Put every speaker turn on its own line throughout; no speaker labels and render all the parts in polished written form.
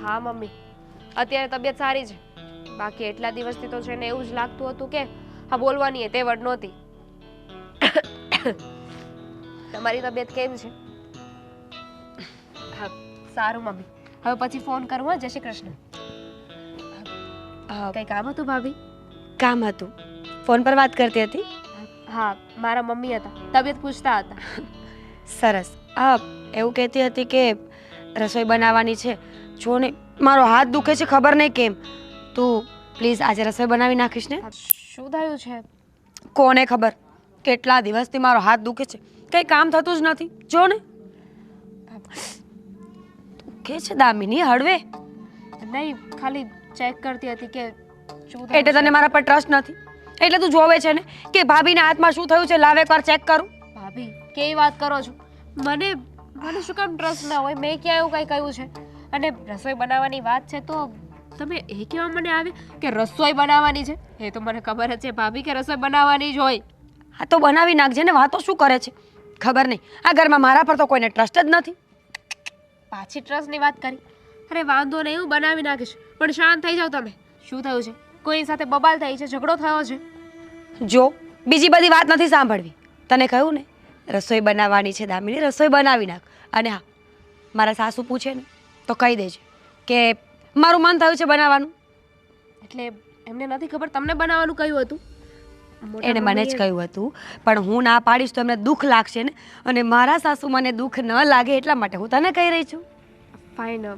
હા મમ્મી, અત્યારે તબિયત સારી છે. બાકી એટલા દિવસથી તો છે ને એવું જ લાગતું હતું કે હા બોલવાની તેવડ નહોતી. તમારી તબિયત કેમ છે? હા સારું મમ્મી, હવે પછી ફોન કરું. હા, જય શ્રી કૃષ્ણ. કઈ કામ હતું ભાભી?
કામ હતું, ફોન પર વાત કરતી હતી.
હા, મારા મમ્મી હતા, તબિયત પૂછતા હતા.
સરસ. એવું કહેતી હતી કે રસોઈ બનાવવાની છે. જો ને મારો હાથ દુખે છે, ખબર નહીં કેમ. તું પ્લીઝ આજે રસોઈ બનાવી નાખીશ ને?
શું થયું છે?
કોને ખબર, કેટલા દિવસથી મારો હાથ દુખે છે, કંઈ કામ થતું જ નથી. જો ને દુખે છે દામિની, હળવે.
નહીં, ખાલી ચેક કરતી હતી કે શું થયું.
એટલે તને મારા પર ટ્રસ્ટ નથી? એટલે તું જોવે છે ને કે ભાભીના હાથમાં શું થયું છે, લાવ એકવાર ચેક કરું.
ભાભી કેવી વાત કરો છો? મને મને શું કામ ટ્રસ્ટ ના હોય? મેં ક્યાં એવું કંઈ કહ્યું છે? અને રસોઈ બનાવવાની વાત છે તો તમે એ કહેવા મને આવે કે રસોઈ બનાવવાની છે? એ તો મને ખબર જ છે ભાભી કે રસોઈ બનાવવાની જ હોય.
હા તો બનાવી નાખજે ને, વાતો શું કરે છે? ખબર નહીં, આ ઘરમાં મારા પર તો કોઈને ટ્રસ્ટ જ નથી.
પાછી ટ્રસ્ટની વાત કરી. અરે વાંધો નહીં, હું બનાવી નાખીશ, પણ શાંત થઈ જાઓ તમે. શું થયું છે? કોઈ સાથે બબાલ થઈ છે, ઝઘડો થયો છે?
જો બીજી બધી વાત નથી સાંભળવી. તને કહ્યું ને રસોઈ બનાવવાની છે દામિની, રસોઈ બનાવી નાખ. અને હા, મારા સાસુ પૂછે ને તો કહી દેજે કે મારું મન થયું છે બનાવવાનું.
એટલે એમને નથી ખબર તમને બનાવવાનું કહ્યું હતું?
એને મને જ કહ્યું હતું, પણ હું ના પાડીશ તો એમને દુઃખ લાગશે ને, અને મારા સાસુ મને દુઃખ ન લાગે એટલા માટે હું તને કહી રહી છું.
ફાઇન,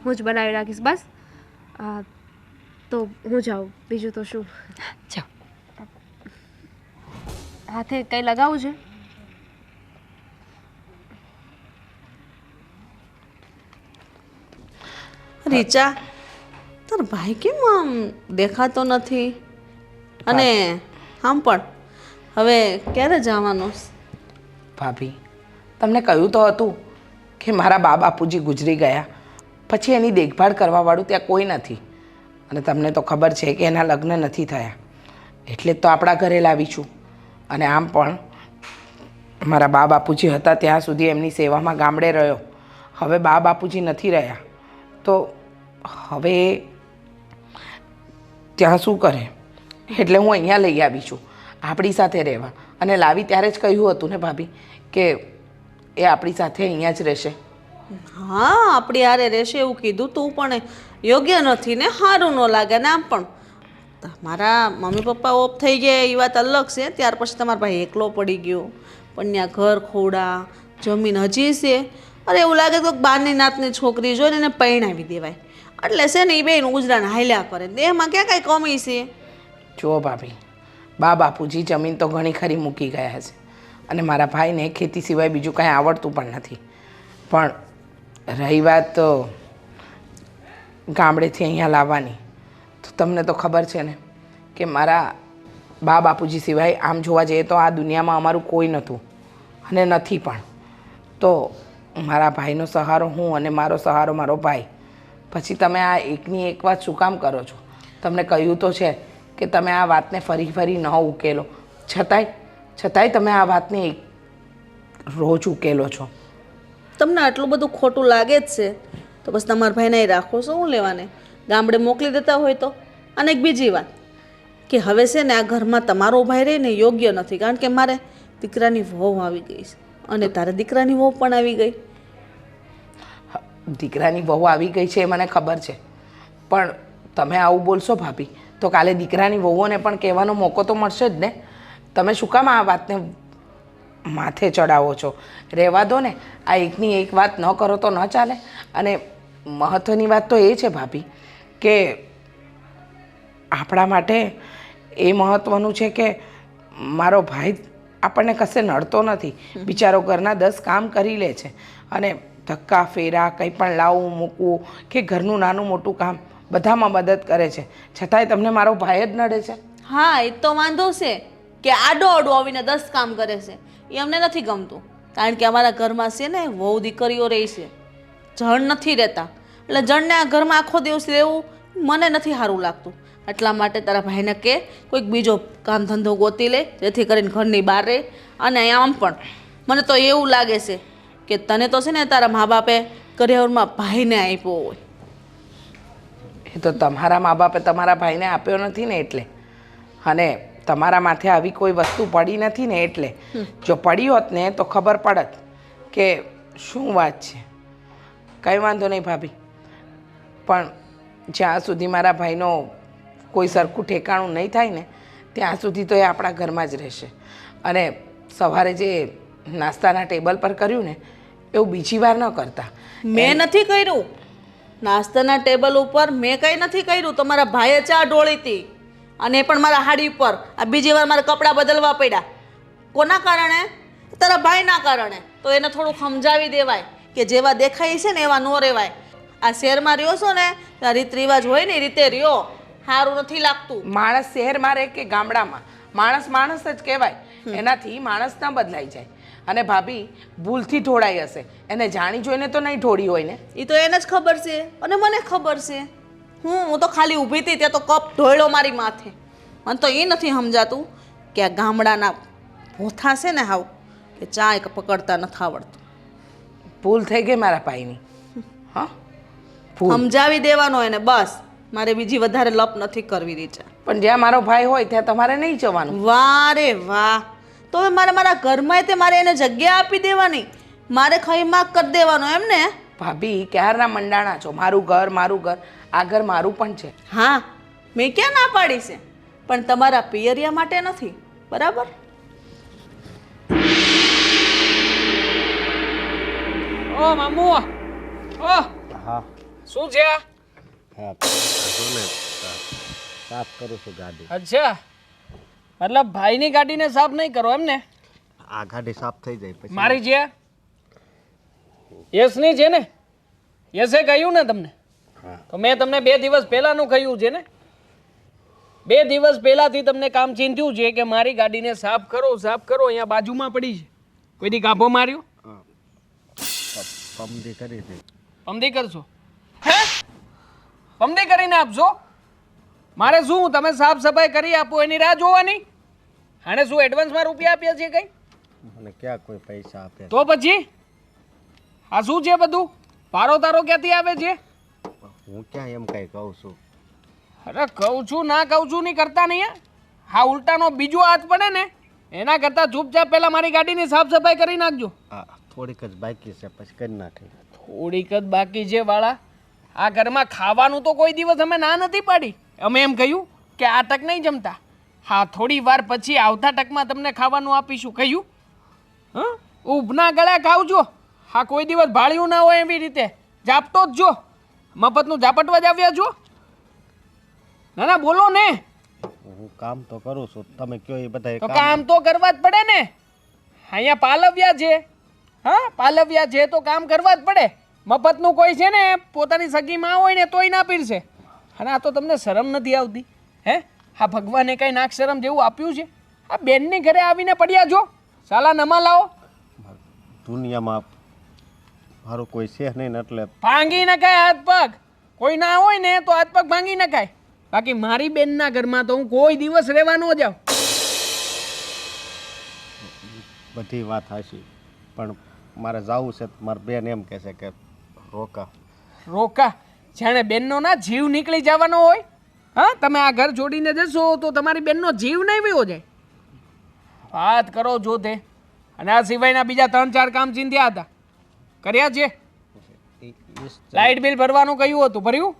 હું જ બનાવી નાખીશ બસ. તો હું જાઉં, બીજું તો શું.
જાઓ.
હાથે કંઈ લગાવું છે?
રીચા, તારો ભાઈ કેમ આમ દેખાતો નથી? અને આમ પણ હવે ક્યારે જવાનું?
ભાભી, તમને કહ્યું તો હતું કે મારા બા બાપુજી ગુજરી ગયા પછી એની દેખભાળ કરવાવાળું ત્યાં કોઈ નથી. અને તમને તો ખબર છે કે એના લગ્ન નથી થયા, એટલે જ તો આપણા ઘરે લાવી છું. અને આમ પણ મારા બા બાપુજી હતા ત્યાં સુધી એમની સેવામાં ગામડે રહ્યો. હવે બા બાપુજી નથી રહ્યા તો હવે ત્યાં શું કરે? એટલે હું અહીંયા લઈ આવી છું આપણી સાથે રહેવા. અને લાવી ત્યારે જ કહ્યું હતું ને ભાભી કે એ આપણી સાથે અહીંયા જ રહેશે.
હા, આપણી હારે રહેશે એવું કીધું તું, પણ યોગ્ય નથી ને, સારું ન લાગે ને. આમ પણ મારા મમ્મી પપ્પા ઓફ થઈ ગયા એ વાત અલગ છે, ત્યાર પછી તમારો ભાઈ એકલો પડી ગયો, પણ ત્યાં ઘર ખોડા જમીન હજી છે. અરે એવું લાગે તો બારની નાતની છોકરી જોઈને એને પરણાવી દેવાય. એટલે છે ને એ બેન ઉજરાને હાલ્યા કરે, દેહમાં ક્યાં કાંઈ કમી છે?
જુઓ ભાભી, બા બાપુજી જમીન તો ઘણી ખરી મૂકી ગયા છે, અને મારા ભાઈને ખેતી સિવાય બીજું કાંઈ આવડતું પણ નથી. પણ રહી વાત ગામડેથી અહીંયા લાવવાની, તો તમને તો ખબર છે ને કે મારા બા બાપુજી સિવાય આમ જોવા જઈએ તો આ દુનિયામાં અમારું કોઈ નહોતું અને નથી પણ. તો મારા ભાઈનો સહારો હું અને મારો સહારો મારો ભાઈ. પછી તમે આ એકની એક વાત શું કામ કરો છો? તમને કહ્યું તો છે કે તમે આ વાતને ફરી ફરી ન ઉકેલો, છતાંય તમે આ વાતને રોજ ઉકેલો છો.
તમને આટલું બધું ખોટું લાગે જ છે તો બસ તમારા ભાઈને રાખો, શું લેવાને? ગામડે મોકલી દેતા હોય તો. અને એક બીજી વાત કે હવે છે ને આ ઘરમાં તમારો ભાઈ રહે ને યોગ્ય નથી, કારણ કે મારે દીકરાની વહુ આવી ગઈ છે અને તારે દીકરાની વહુ પણ આવી ગઈ.
દીકરાની વહુ આવી ગઈ છે એ મને ખબર છે, પણ તમે આવું બોલશો ભાભી તો કાલે દીકરાની વહુઓને પણ કહેવાનો મોકો તો મળશે જ ને. તમે શું કામ આ વાતને માથે ચડાવો છો? રહેવા દો ને, આ એકની એક વાત ન કરો તો ન ચાલે. અને મહત્ત્વની વાત તો એ છે ભાભી કે આપણા માટે એ મહત્ત્વનું છે કે મારો ભાઈ આપણને કશે નડતો નથી. બિચારો ઘરના 10 કામ કરી લે છે અને ધક્કા ફેરા કંઈ પણ લાવવું મૂકવું કે ઘરનું નાનું મોટું કામ બધામાં મદદ કરે છે, છતાંય તમને મારો ભાઈ જ નડે છે.
હા, એ તો વાંધો છે કે આડો આડો આવીને 10 કામ કરે છે, એ અમને નથી ગમતું. કારણ કે અમારા ઘરમાં છે ને વહુ દીકરીઓ રહી છે, જણ નથી રહેતા. એટલે જણને આ ઘરમાં આખો દિવસ રહેવું મને નથી સારું લાગતું. એટલા માટે તારા ભાઈને કે કોઈક બીજો કામ ધંધો ગોતી લે, જેથી કરીને ઘરની બહાર રહે. અને આમ પણ મને તો એવું લાગે છે કે તને તો છે ને તારા મા બાપે કરિયરમાં ભાઈને આપ્યો હોય.
એ તો તમારા મા બાપે તમારા ભાઈને આપ્યો નથી ને એટલે, અને તમારા માથે આવી કોઈ વસ્તુ પડી નથી ને એટલે. જો પડી હોત ને તો ખબર પડત કે શું વાત છે. કંઈ વાંધો નહીં ભાભી, પણ જ્યાં સુધી મારા ભાઈનો કોઈ સરખું ઠેકાણું નહીં થાય ને ત્યાં સુધી તો એ આપણા ઘરમાં જ રહેશે. અને સવારે જે નાસ્તાના ટેબલ પર કર્યું ને એવું બીજી વાર ન કરતા.
મેં નથી કર્યું નાસ્તાના ટેબલ ઉપર, મેં કંઈ નથી કર્યું. તમારા ભાઈએ ચા ઢોળી હતી અને એ પણ મારા હાડી ઉપર. આ બીજી વાર મારા કપડાં બદલવા પડ્યા. કોના કારણે? તારા ભાઈના કારણે. તો એને થોડું સમજાવી દેવાય કે જેવા દેખાય છે ને એવા ન રહેવાય. આ શહેરમાં રહ્યો છો ને આ રીત રિવાજ હોય ને એ રીતે રહ્યો. સારું નથી લાગતું.
માણસ શહેરમાં રહે કે ગામડામાં, માણસ માણસ જ કહેવાય. એનાથી માણસ ના બદલાઈ જાય. અને ભાભી ભૂલથી ઢોળાઈ હશે, એને જાણી જોઈને તો નહીં ઢોળી હોય ને.
એ તો એને જ ખબર છે અને મને ખબર છે. હું તો ખાલી ઊભી હતી ત્યાં તો કપ ઢોળ્યો મારી માથે. મને તો એ નથી સમજાતું કે આ ગામડાના ભોથા છે ને હાવ કે ચા એક પકડતા નથી આવડતું.
ભૂલ થઈ ગઈ મારા ભાઈની. હા, ભૂલ.
સમજાવી દેવાનો એને બસ. મારે બીજી વધારે લપ નથી કરવી રીચા.
પણ જ્યાં મારો ભાઈ હોય ત્યાં તમારે નહીં જવાનું.
વાહ રે વાહ! તો હવે મારે મારા ઘરમાં તે મારે એને જગ્યા આપી દેવાની, મારે ખઈમાક કરી દેવાનો એમ ને?
ભાભી ક્યારના મંડાણા છો. મારું ઘર મારું ઘર, આ ઘર મારું પણ છે.
હા, મેં ક્યાં ના પાડી છે, પણ તમારા પિયરિયા માટે નથી, બરાબર?
ઓ મામુ, ઓ
હા
શું છે આ?
હા જો ને સાફ કરું છું ગાડી.
અચ્છા, મતલબ ભાઈની ગાડીને સાફ નહીં કરો એમ ને?
આ ગાડી સાફ થઈ જાય પછી
મારી છે યશની છે ને? યશે કહ્યું ને તમને?
હા.
તો મેં તમને 2 દિવસ પહેલાનું કહ્યું છે ને? 2 દિવસ પહેલાથી તમને કામ ચીંધ્યું છે કે મારી ગાડીને સાફ કરો, સાફ કરો. અહીંયા બાજુમાં પડી છે. કોઈ દી ગાભો માર્યો?
પમદી કરી હતી.
પમદી કરશો? હે, પમદી કરીને આપશો? મારે શું તમે સાફ સફાઈ કરી આપો એની રાહ જોવાની? આને શું એડવાન્સમાં રૂપિયા આપ્યા છે કઈ?
મને ક્યાં કોઈ પૈસા આપે?
તો પછી આ શું છે બધું? પારો તારો ક્યાંથી આવે છે?
હું ક્યાં એમ કઈ કહું છું?
અરે કહું છું ના કહું છું નહીં કરતા નહીં. હા, ઉલટાનો બીજો હાથ પડે ને એના કરતાં ચૂપચાપ પહેલાં મારી ગાડીની સાફ સફાઈ કરી નાખજો.
હા, થોડીક જ બાકી છે પછી કરી નાખી.
થોડીક જ બાકી છે વાળા. આ ઘરમાં ખાવાનું તો કોઈ દિવસ અમે ના નથી પાડી. અમે એમ કહ્યું કે આ ટક નહીં જમતા. હા, થોડી વાર પછી આવતા ટકમાં તમને ખાવાનું આપીશું કહ્યું. હા, ઊભના ગળા ખાવજો. હા, કોઈ દિવસ ભાળ્યું ના હોય એવી રીતે જાપતો જ જો. મફતનું ઝાપટવા જ આવ્યા છો? ના ના બોલો ને.
હું કામ તો કરું છું, તમે કયો એ બધા
તો કામ તો કરવા જ પડે ને. અહીંયા પાલવ્યા છે. હા, પાલવ્યા છે તો કામ કરવા જ પડે. મફતનું કોઈ છે ને પોતાની સગી માં હોય ને તોય ના પીરશે. અને આ તો તમને શરમ નથી આવતી? હે, હા, ભગવાને કઈ નાક શરમ જેવું આપ્યું છે? આ બેનની ઘરે આવીને પડ્યા છો સાલા નમા લાવો.
દુનિયામાં મારું કોઈ છે નહીં ને એટલે
ભાંગી નખાય હાથ પગ. કોઈ ના હોય ને તો હાથ પગ ભાંગી નખાય. બાકી મારી બેનના ઘરમાં તો હું કોઈ દિવસ રહેવા ન જાઉં.
બધી વાત હાચી, પણ મારે જવું છે. મારી બેન એમ કહે છે કે રોકા.
રોકા? જાણે બેનનો ના જીવ નીકળી જવાનો હોય. હા, તમે આ ઘર છોડીને જશો તો તમારી બેનનો જીવ નહીં વયો જાય. વાત કરો જો તે. અને આ સિવાયના બીજા 3-4 કામ ચીંધ્યા હતા, કર્યા છે? લાઇટ બિલ ભરવાનું કહ્યું હતું, ભર્યું?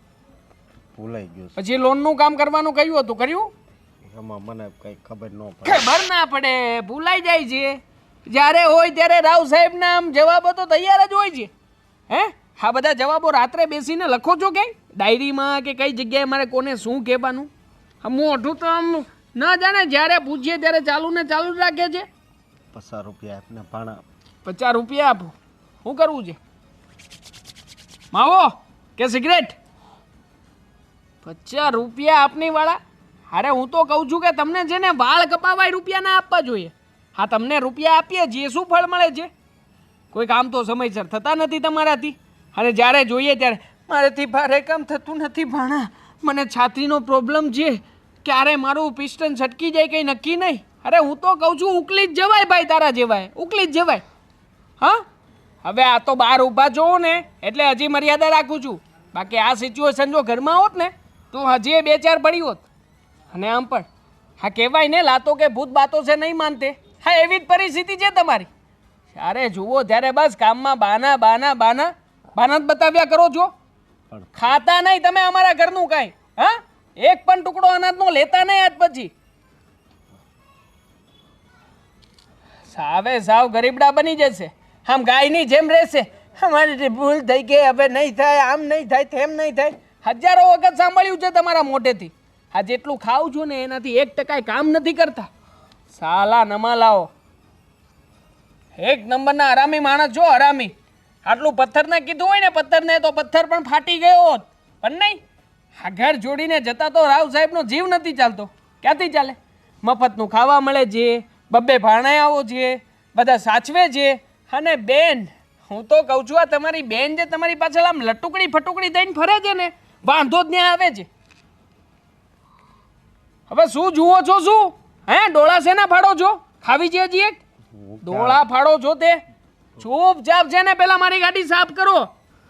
ભૂલાઈ ગયું
પછી લોનનું કામ કરવાનું કહ્યું હતું, કર્યું?
છે એમાં મને કઈ ખબર ન પડે.
ખબર ના પડે, ભૂલાઈ જાય છે. જ્યારે હોય ત્યારે રાવ સાહેબના આમ જવાબો તો તૈયાર જ હોય છે. હે, આ બધા જવાબો રાત્રે બેસીને લખો છો કે ડાયરીમાં કે કઈ જગ્યાએ મારે કોને શું કહેવાનું? આ મોઢું તો આમ ન જાણે જ્યારે પૂછીએ ત્યારે ચાલુ ને ચાલુ જ રાખે છે.
50 રૂપિયા આપને ભાણા.
50 રૂપિયા આપો. શું કરવું છે? માવો કે સિગરેટ? 50 રૂપિયા આપની વાળા. અરે હું તો કહું છું કે તમને છે ને વાળ કપાવાય રૂપિયા ના આપવા જોઈએ. હા, તમને રૂપિયા આપીએ છીએ, શું ફળ મળે છે? કોઈ કામ તો સમયસર થતા નથી તમારાથી. અને જ્યારે જોઈએ ત્યારે મારેથી ભારે કામ થતું નથી ભાણા, મને છાતીનો પ્રોબ્લેમ છે, ક્યારે મારું પિસ્ટન છટકી જાય કંઈ નક્કી નહીં. અરે હું તો કહું છું ઉકલી જ જવાય ભાઈ, તારા જેવાય ઉકલી જ જવાય. હા, હવે આ તો બહાર ઊભા છો ને એટલે હજી મર્યાદા રાખું છું. બાકી આ સિચ્યુએશન જો ઘરમાં હોત ને તો હજી 2-4 પડી હોત. અને આમ પણ હા કહેવાય ને લાતો કે ભૂત બાતો છે નહીં માનતે. હા એવી જ પરિસ્થિતિ છે તમારી. જ્યારે જુઓ ત્યારે બસ કામમાં બાના બાના બાના બાના જ બતાવ્યા કરો છો. ખાતા નહીં તમે અમારા ઘરનું કાંઈ. હા એક પણ ટુકડો અનાજનો લેતા નહીં આજ પછી. સાવે સાવ ગરીબડા બની જશે. આમ ગાયની જેમ રહેશે. અમારી ભૂલ થઈ ગઈ, હવે નહીં થાય, આમ નહીં થાય, તેમ નહીં થાય. હજારો વખત સાંભળ્યું છે તમારા મોઢેથી. આ જેટલું ખાવ છું ને એનાથી 1% કામ નથી કરતા. સાલા નમાલાઓ. એક નંબરના હરામી માણસ છો, હરામી. આટલું પથ્થરને કીધું હોય ને પથ્થરને તો પથ્થર પણ ફાટી ગયો હોત. પણ નહીં, આ ઘર જોડીને જતા તો રાવ સાહેબનો જીવ નથી ચાલતો. ક્યાંથી ચાલે? મફતનું ખાવા મળે છે, 2 ભાણાયાઓ છે, બધા સાચવે છે. અને બેન, હું તો કહું છું આ તમારી બેન જે તમારી પાછળ આમ લટુકડી ફટુકડી થઈને ફરે છે ને, વાંધો જ ત્યાં આવે છે. હવે શું જુઓ છો? શું હે ડોળા શેના ફાડો છો? ખાવી છે હજી એક ડોળા ફાડો છો તે? ચૂપચાપ છે ને પેલા મારી ગાડી સાફ કરો.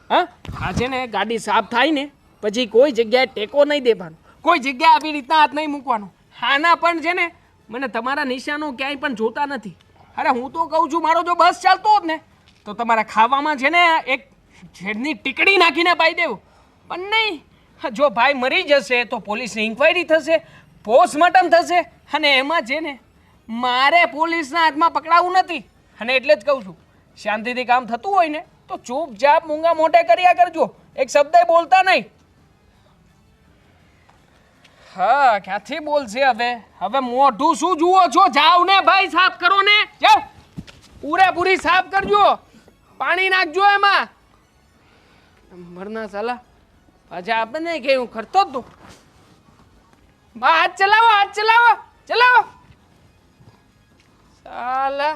હા આ છે ને ગાડી સાફ થાય ને પછી કોઈ જગ્યાએ ટેકો નહીં દેવાનો, કોઈ જગ્યાએ આવી રીતના હાથ નહીં મૂકવાનો. આના પણ છે ને મને તમારા નિશાનો ક્યાંય પણ જોતા નથી. અરે હું તો કહું છું મારો જો બસ ચાલતો હોત ને તો તમારા ખાવામાં છે ને એક ઝેરની ટીકડી નાખીને પાઈ દેવું. પણ નહીં, જો ભાઈ મરી જશે તો પોલીસની ઇન્ક્વાયરી થશે, પોસ્ટમોર્ટમ થશે. અને એમાં છે ને મારે પોલીસના હાથમાં પકડાવું નથી. અને એટલે જ કહું છું શાંતિથી કામ થતું હોય ને તો ચૂપચાપ મૂંગા મોઢે કર્યા કરજો, એક શબ્દ બોલતા નહીં. હા ક્યાંથી બોલશે હવે? હવે મોઢું શું જુઓ છો? જાઓ ને ભાઈ, સાફ કરો ને, જાઓ પૂરેપૂરી સાફ કરજો, પાણી નાખજો એમાં. નંબરના સાલા પાછા આપણને કે હું કરતો જ તો. હાથ ચલાવો, હાથ ચલાવો, ચલાવો સાલા.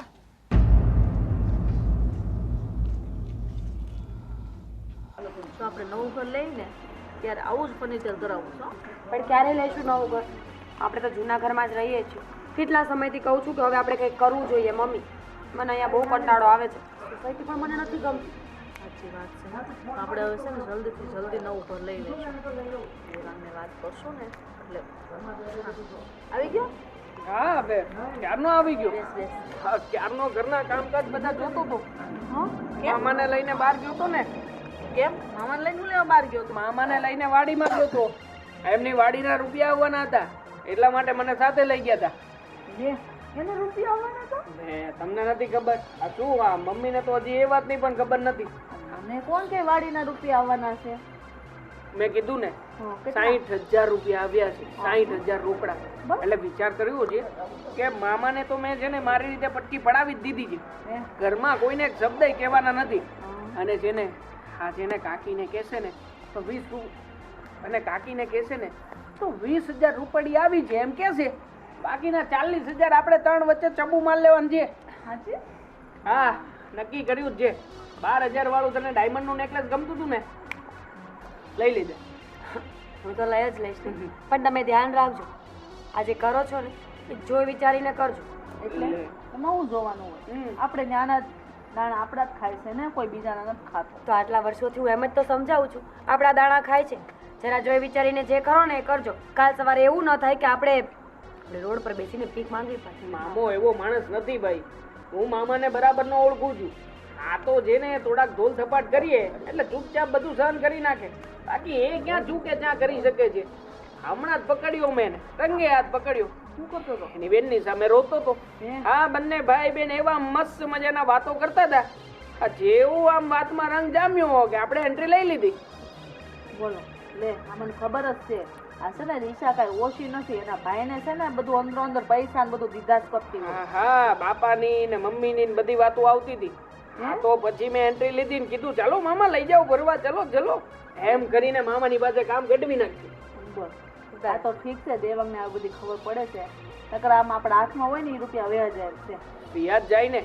આપણે નવું ઘર લઈને ત્યારે આવું જ ફર્નિચર કરાવવું છે.
પણ ક્યારે લઈશું નવું ઘર? આપણે તો જૂના ઘરમાં જ રહીએ છીએ. કેટલા સમયથી કહું છું કે હવે આપણે કંઈક કરવું જોઈએ. મમ્મી, મને અહીંયા બહુ કંટાળો આવે છે. સોસાયટી પણ મને નથી ગમતી.
સાચી વાત છે. આપણે હવે છે ને જલ્દીથી જલ્દી નવું ઘર લઈ લઈશું. દેવાંગને વાત કરશું ને એટલે આવી ગયો.
હા હવે ક્યારનો આવી ગયો. હા ક્યારનો ઘરના કામકાજ બધા જોતો હતો. મામાને લઈને બહાર ગયો તો ને.
કેમ? મામાને લઈને હું લેવા બહાર ગયો?
મામાને લઈને વાડીમાં ગયો તો. એમની વાડીના રૂપિયા આવવાના હતા એટલા માટે મને સાથે લઈ ગયા હતા.
એને રૂપિયા આવવાના હતા?
તમને નથી ખબર? આ શું આ મમ્મીને તો હજી એ વાતની પણ ખબર નથી.
મને કોણ કે વાડીના રૂપિયા આવવાના છે?
મેં કીધું ને 60,000 રૂપિયા આવ્યા છે. 60,000 રોકડા. એટલે વિચાર કર્યો છે કે મામાને તો મેં છે ને મારી રીતે પટકી પડાવી જ દીધી છે. ઘરમાં કોઈને એક શબ્દ કહેવાના નથી. અને છે ને આ જેને કાકીને કહેશે ને તો 20 અને કાકીને કહેશે ને તો 20,000 રૂપિયા આવી છે એમ કહેશે. બાકીના 40,000 આપણે 3 વચ્ચે ચબુ માલ લેવાનું છે. હા નક્કી કર્યું જ છે. 12,000 વાળું તને ડાયમંડનું નેકલેસ ગમતું હતું ને, લઈ લીધે.
હું તો લઈ જ લઈશ. પણ તમે ધ્યાન રાખજો, આજે કરો છો ને એ જોઈ વિચારીને કરજો.
એટલે એમાં હું જોવાનું હોય? આપણે નાના દાણા આપણા જ ખાય છે ને, કોઈ બીજાના નથી ખાતો.
તો આટલા વર્ષોથી હું એમ જ તો સમજાવું છું, આપણા દાણા ખાય છે. જરા જોઈ વિચારીને જે કરો ને એ કરજો. કાલ સવારે એવું ન થાય કે આપણે રોડ પર બેસીને ભીખ માંગવી પડે.
મામો એવો માણસ નથી ભાઈ. હું મામાને બરાબર ન ઓળખું છું. આ તો જેને થોડાક ધોલ થપાટ કરીએ એટલે ચૂપચાપ બધું સહન કરી નાખે. બાકી એ ક્યાં ચૂકે ત્યાં કરી શકે છે. હમણાં જ પકડ્યો મેં, રંગે હાથ પકડ્યો.
શું કરતો હતો?
એની બેનની સામે રોતો હતો. હા બંને ભાઈ બેન એવા મસ્ત મજાના વાતો કરતા હતા. આ જેવું આમ વાતમાં રંગ જામ્યો કે આપણે એન્ટ્રી લઈ લીધી.
બોલો લે, આ મને ખબર જ છે. આ છે ને રીશા કાંઈ ઓછી નથી. એના ભાઈને છે ને બધું અંદરો અંદર પૈસા ને બધું દીધા જ કરતી હોય.
હા બાપાની ને મમ્મીની ને બધી વાતો આવતી હતી. તો પછી મેં એન્ટ્રી લીધી ને કીધું ચાલો મામા લઈ જાઓ ભરવા, ચલો ચલો એમ કરીને મામાની પાસે કામ કઢવી નાખ્યું.
બસ આ તો ઠીક છે, દેવાંગને આ બધી ખબર પડે છે. નકર આમ આપણા હાથમાં હોય ને એ રૂપિયા વ્યાજ છે.
વ્યાજ જાય ને.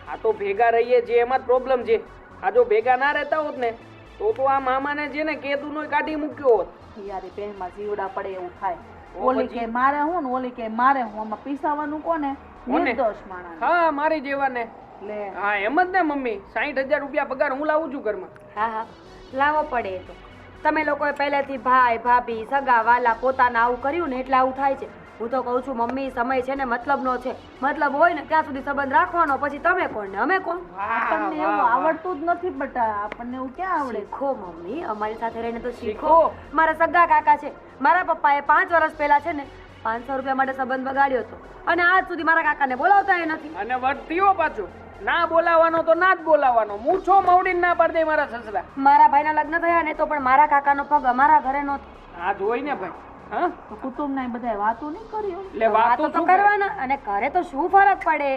આ તો ભેગા રહીએ છીએ એમાં જ પ્રોબ્લેમ છે. આ જો ભેગા ના રહેતા હોત ને તો આ મામાને છે ને કેદુનો કાઢી મૂક્યો હોત.
યારી પહેમાં જીવડા પડે એવું થાય. ઓલી કે મારે હું ને ઓલી કે મારે હું. આમાં પીસાવાનું કોને? નિર્દોષ માણસ.
હા મારી જેવાને.
લે
હા એમ જ ને મમ્મી. 60,000 રૂપિયા પગાર હું લાવું છું ઘરમાં.
હા હા લાવવો પડે એ તો. તમે લોકોએ પહેલેથી ભાઈ ભાભી સગા વાલા પોતાના આવું કર્યું ને એટલે આવું થાય છે. હું તો કહું છું મમ્મી, સમય છે ને મતલબનો છે. મતલબ હોય ને ત્યાં સુધી સંબંધ રાખવાનો, પછી તમે કોણ ને અમે કોણ.
આપણને એવું આવડતું જ નથી બટા, આપણને એવું ક્યાં આવડે.
શીખો મમ્મી, અમારી સાથે રહીને તો શીખો. મારા સગા કાકા છે, મારા પપ્પાએ 5 વર્ષ પહેલા છે ને 500 રૂપિયા માટે સંબંધ બગાડ્યો હતો અને આજ સુધી મારા કાકાને બોલાવતા એ નથી.
અને વર્તીઓ પાછો ના બોલાવાનો તો ના જ બોલાવાનો. મૂછો મવડીને ના પાડી દે મારા સસરા.
મારા ભાઈના લગ્ન થયા ને તો પણ મારા કાકાનો પગ અમારા ઘરે નહોતો.
આ જોઈ ને ભાઈ, હા
કુટુંબ ના બધા વાતો નહીં કરી
એટલે
વાતો
વાતો
તો કરવાના, અને ઘરે તો શું ફરક પડે.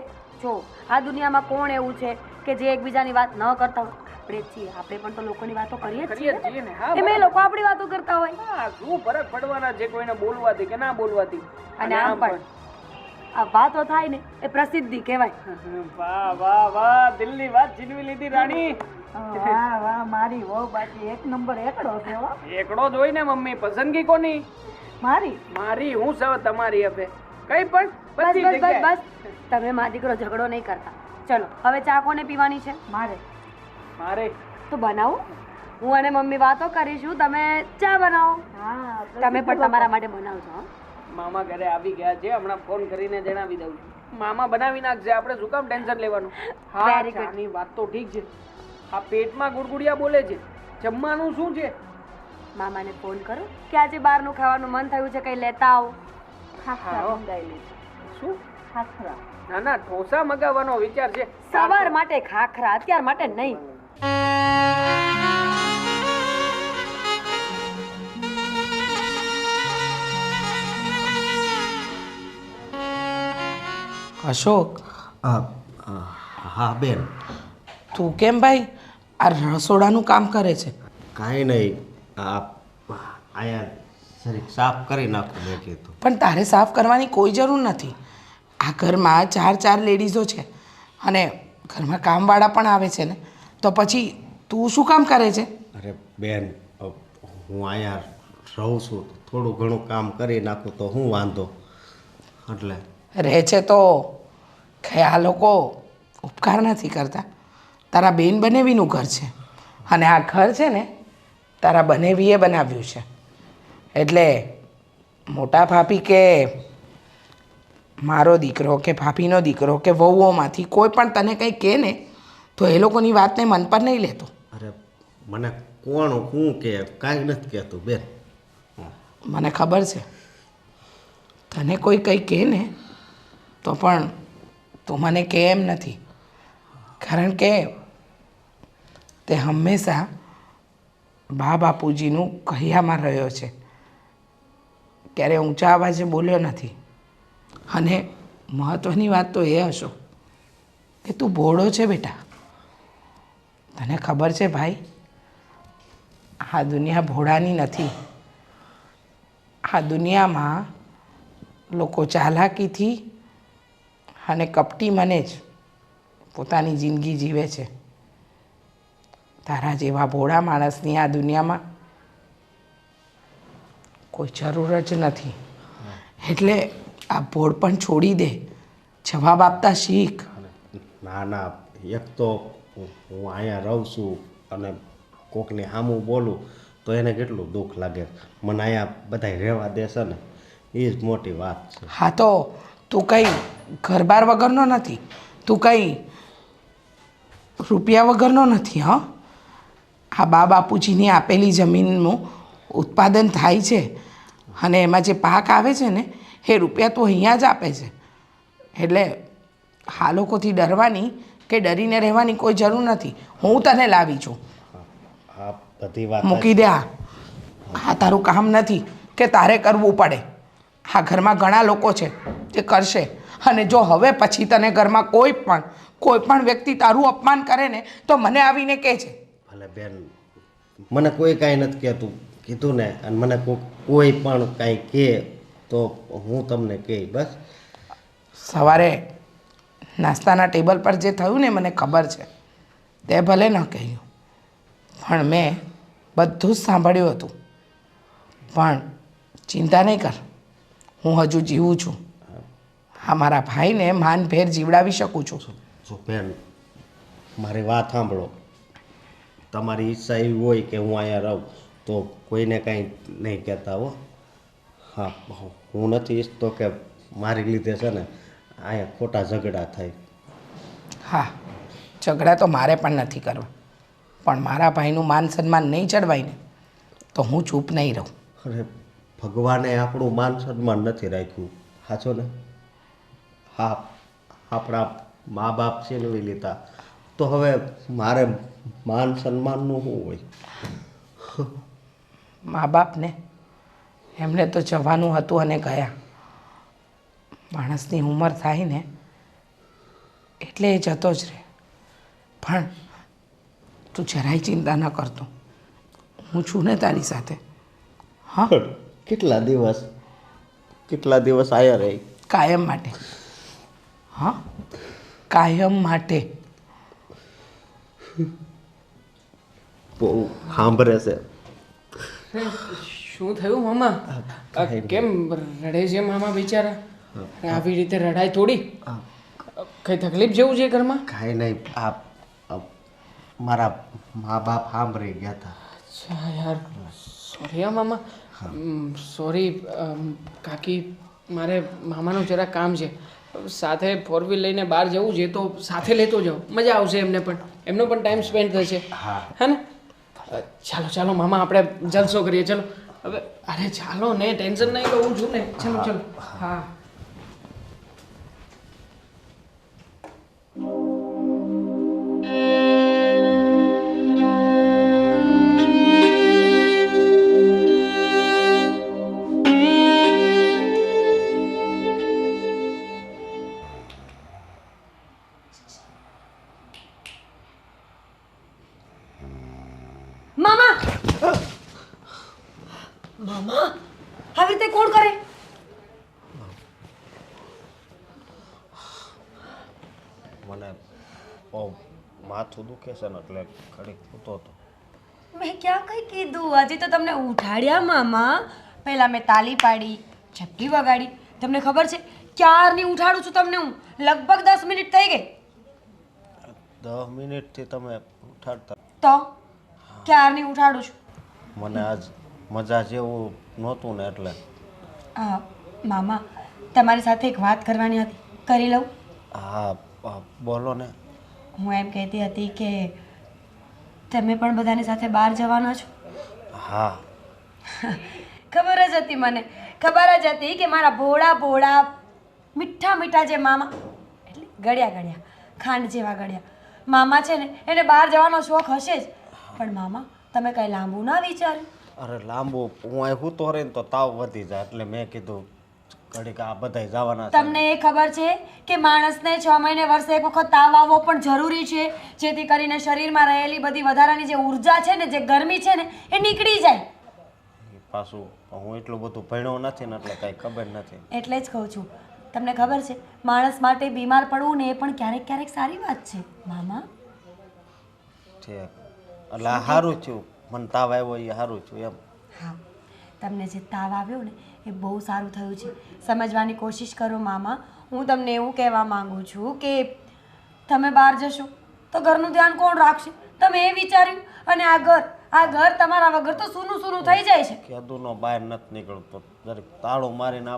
જો આ દુનિયામાં કોણ એવું છે કે જે એકબીજાની વાત ન કરતા હોય? આપણે જ છીએ. આપણે પણ તો લોકોની વાતો કરીએ જ
કરીએ
છીએ
છીએ ને. હા
એમ એ લોકો આપણી વાતો કરતા હોય.
હા, શું ફરક પડવાના છે કોઈને બોલવાથી કે ના બોલવાથી?
અને આમ પણ આ વાતો થાય ને એ પ્રસિદ્ધિ કહેવાય.
વાહ વાહ વાહ, દિલની વાત છીનવી લીધી રાણી.
વાહ વાહ, મારી વહુ બાકી એક નંબર એકડો છે હો.
એકડો જ હોય ને મમ્મી. પસંદગી કોની?
મારી
મારી. હું સૌ તમારી હવે કઈ પણ
બસ
બધી
બસ બસ
જગ્યાએ.
બસ, તમે મા દીકરો ઝઘડો નહીં કરતા. ચલો હવે ચા કોને પીવાની છે?
મારે
મારે
તો બનાવો. હું અને મમ્મી વાતો કરીશું, તમે ચા બનાવો.
હા
તમે પણ તમારા માટે બનાવજો હો.
મામા ઘરે આવી ગયા છે, હમણાં ફોન કરીને જણાવી દઉં છું. મામા બનાવી નાખશે, આપણે શું કામ ટેન્શન લેવાનું? હા,
Very good.
ચાની વાત તો ઠીક છે. આ પેટમાં ગુડગુડિયા બોલે છે. જમવાનું શું છે?
મામાને ફોન કરો કે આજે બહારનું ખાવાનું મન થયું છે, કંઈ લેતા આવો.
ખાખરા
હા.
મંગાવેલી
શું?
ખાખરા.
ના ના, ઢોસા મગાવવાનો વિચાર છે.
સવાર માટે ખાખરા, અત્યાર માટે નહીં.
અશોક,
હા બેન,
તું કેમ ભાઈ આ રસોડાનું કામ કરે છે?
કાંઈ નહીં, આ અહીંયા જરીક સાફ કરી નાખું મેં કીધું.
પણ તારે સાફ કરવાની કોઈ જરૂર નથી. આ ઘરમાં 4 લેડીઝો છે અને ઘરમાં કામવાળા પણ આવે છે ને, તો પછી તું શું કામ કરે છે?
અરે બેન, હું અહીંયા રહું છું, થોડું ઘણું કામ કરી નાખું તો હું વાંધો. એટલે
રહે છે તો કઈ આ લોકો ઉપકાર નથી કરતા. તારા બેન બનેવીનું ઘર છે અને આ ઘર છે ને તારા બનેવીએ બનાવ્યું છે. એટલે મોટા ભાભી કે મારો દીકરો કે ભાભીનો દીકરો કે વહુઓમાંથી કોઈ પણ તને કંઈ કહે ને તો એ લોકોની વાતને મન પર નહીં લેતો.
અરે મને કોણ હું કે કાંઈ નથી કહેતું બેન.
મને ખબર છે તને કોઈ કંઈ કહે ને તો પણ તું મને કહે એમ નથી, કારણ કે તે હંમેશા બા બાપુજીનું કહ્યામાં રહ્યો છે. ક્યારે ઊંચા અવાજે બોલ્યો નથી. અને મહત્ત્વની વાત તો એ હશો કે તું ભોળો છે બેટા. તને ખબર છે ભાઈ, આ દુનિયા ભોળાની નથી. આ દુનિયામાં લોકો ચાલાકીથી અને કપટી મને જ પોતાની જિંદગી જીવે છે. તારા જેવા ભોળા માણસની આ દુનિયામાં કોઈ જરૂર જ નથી. એટલે આ ભોળપણ છોડી દે, જવાબ આપતા શીખ.
ના ના, એક તો હું અહીંયા રહું છું અને કોકની સામું બોલું તો એને કેટલું દુઃખ લાગે. મને અહીંયા બધાય રહેવા દેશે ને એ જ મોટી વાત છે.
હા તો તું કંઈ ઘરબાર વગરનો નથી, તું કંઈ રૂપિયા વગરનો નથી. હા, આ બા બાપુજીની આપેલી જમીનનું ઉત્પાદન થાય છે અને એમાં જે પાક આવે છે ને એ રૂપિયા તો અહીંયા જ આપે છે. એટલે આ લોકોથી ડરવાની કે ડરીને રહેવાની કોઈ જરૂર નથી. હું તને લાવી છું.
આ બધી વાત
મૂકી દે. આ તારું કામ નથી કે તારે કરવું પડે. આ ઘરમાં ઘણા લોકો છે જે કરશે. અને જો હવે પછી તને ઘરમાં કોઈ પણ વ્યક્તિ તારું અપમાન કરે ને તો મને આવીને કહે છે.
ભલે બેન, મને કોઈ કાંઈ નથી કહેતું, કીધું ને, અને મને કોઈ પણ કાંઈ કહે તો હું તમને કહી. બસ
સવારે નાસ્તાના ટેબલ પર જે થયું ને મને ખબર છે. તે ભલે ન કહ્યું પણ મેં બધું જ સાંભળ્યું હતું. પણ ચિંતા નહીં કર, હું હજુ જીવું છું. હા, મારા ભાઈને માનભેર જીવડાવી શકું છું.
જો બેન, મારી વાત સાંભળો. તમારી ઈચ્છા એવી હોય કે હું અહીંયા રહું તો કોઈને કાંઈ નહીં કહેતા હો. હા, હું નથી ઈચ્છતો કે મારી લીધે છે ને અહીંયા ખોટા ઝઘડા થાય.
હા, ઝઘડા તો મારે પણ નથી કરવા, પણ મારા ભાઈનું માન સન્માન નહીં ચડવાય ને તો હું ચૂપ નહીં રહું.
અરે ભગવાને આપણું માન સન્માન નથી રાખ્યું, સાચો ને? હા, આપણા મા બાપ છીનવી લીધા તો હવે મારે માન સન્માનનું શું હોય?
મા બાપને એમને તો જવાનું હતું અને ગયા. માણસની ઉંમર થાય ને એટલે એ જતો જ રહે. પણ તું જરાય ચિંતા ન કરતો, હું છું ને તારી સાથે. હા,
કેટલા દિવસ આયા રહી?
કાયમ માટે. હા, કાયમ માટે.
બહુ સાંભળે છે.
શું થયું મામા? કેમ રડે છે મામા બિચારા? આવી રીતે રડાય થોડી? કઈ તકલીફ જેવું છે ઘરમાં?
કાંઈ નહીં, આ મારા મા બાપ સાંભળી ગયા હતા.
અચ્છા યાર, સોરી હા મામા. સોરી કાકી, મારે મામાનું જરા કામ છે. સાથે ફોર વ્હીલ લઈને બહાર જવું છે તો સાથે લેતો જાઓ, મજા આવશે એમને પણ, એમનો પણ ટાઈમ સ્પેન્ડ થશે. હા ને? ચાલો ચાલો મામા, આપણે જલસો કરીએ. ચલો હવે, અરે ચાલો ને, ટેન્શન નહીં લો, હું છું ને. ચલો ચલો. હા.
મામા મામા આવી રીતે કોણ કરે?
મને બહુ માથું દુખે છે ને એટલે ઘડીક સૂતો હતો.
મેં ક્યાં કઈ કીધું? હજી તો તમને ઉઠાડ્યા મામા. પહેલા મેં તાલી પાડી, ચપટી વગાડી. તમને ખબર છે ક્યારની ઉઠાડું છું તમને હું? લગભગ 10 મિનિટ થઈ ગઈ.
10 મિનિટથી તમે ઉઠાડતા?
તો ક્યારની ઉઠાડું છું.
મને આજ મજા જેવું નહોતું ને એટલે.
હા મામા, તમારી સાથે એક વાત કરવાની હતી, કરી લઉં?
હા, બોલો ને.
હું એમ કહેતી હતી કે તમે પણ બધાની સાથે બહાર જવાના છો?
હા.
ખબર જ હતી મને, ખબર જ હતી કે મારા ભોળા ભોળા મીઠા મીઠા જે મામા, એટલે ગળ્યા ગળ્યા ખાંડ જેવા ગળ્યા મામા છે ને, એને બહાર જવાનો શોખ હશે જ. પણ મામા, તમે કંઈ લાંબુ ના વિચાર્યું?
અરે લાંબુ, હું અહીં સૂતો રહીને તો તાવ વધી જાય એટલે મેં કીધું ઘડીક આ બધાય જવાના છે.
તમને એ ખબર છે કે માણસને 6 મહિને વર્ષે એક વખત તાવ આવવો પણ જરૂરી છે, જેથી કરીને શરીરમાં રહેલી બધી વધારાની જે ઉર્જા છે ને, જે ગરમી છે ને, એ નીકળી જાય.
પાછું હું એટલું બધું ભણ્યો નથી ને એટલે કાંઈ ખબર નથી.
એટલે જ કહું છું, તમને ખબર છે માણસ માટે બીમાર પડવું ને એ પણ ક્યારેક ક્યારેક સારી વાત છે મામા.
ઠીક, એટલે આ સારું થયું, મને તાવ આવ્યો એ સારું થયું એમ.
હા, તમને જે તાવ આવ્યો ને એ બહુ સારું થયું છે. સમજવાની કોશિશ કરો મામા. હું તમને એવું કહેવા માંગુ છું કે તમે બહાર જશો તો ઘરનું ધ્યાન કોણ રાખશે? તમે એ વિચાર્યું? અને આ ઘર તમારા વગર તો સૂનું સૂનું થઈ જાય છે.
કેદુનો બહાર નથી નીકળતો, જરીક તાળું મારીને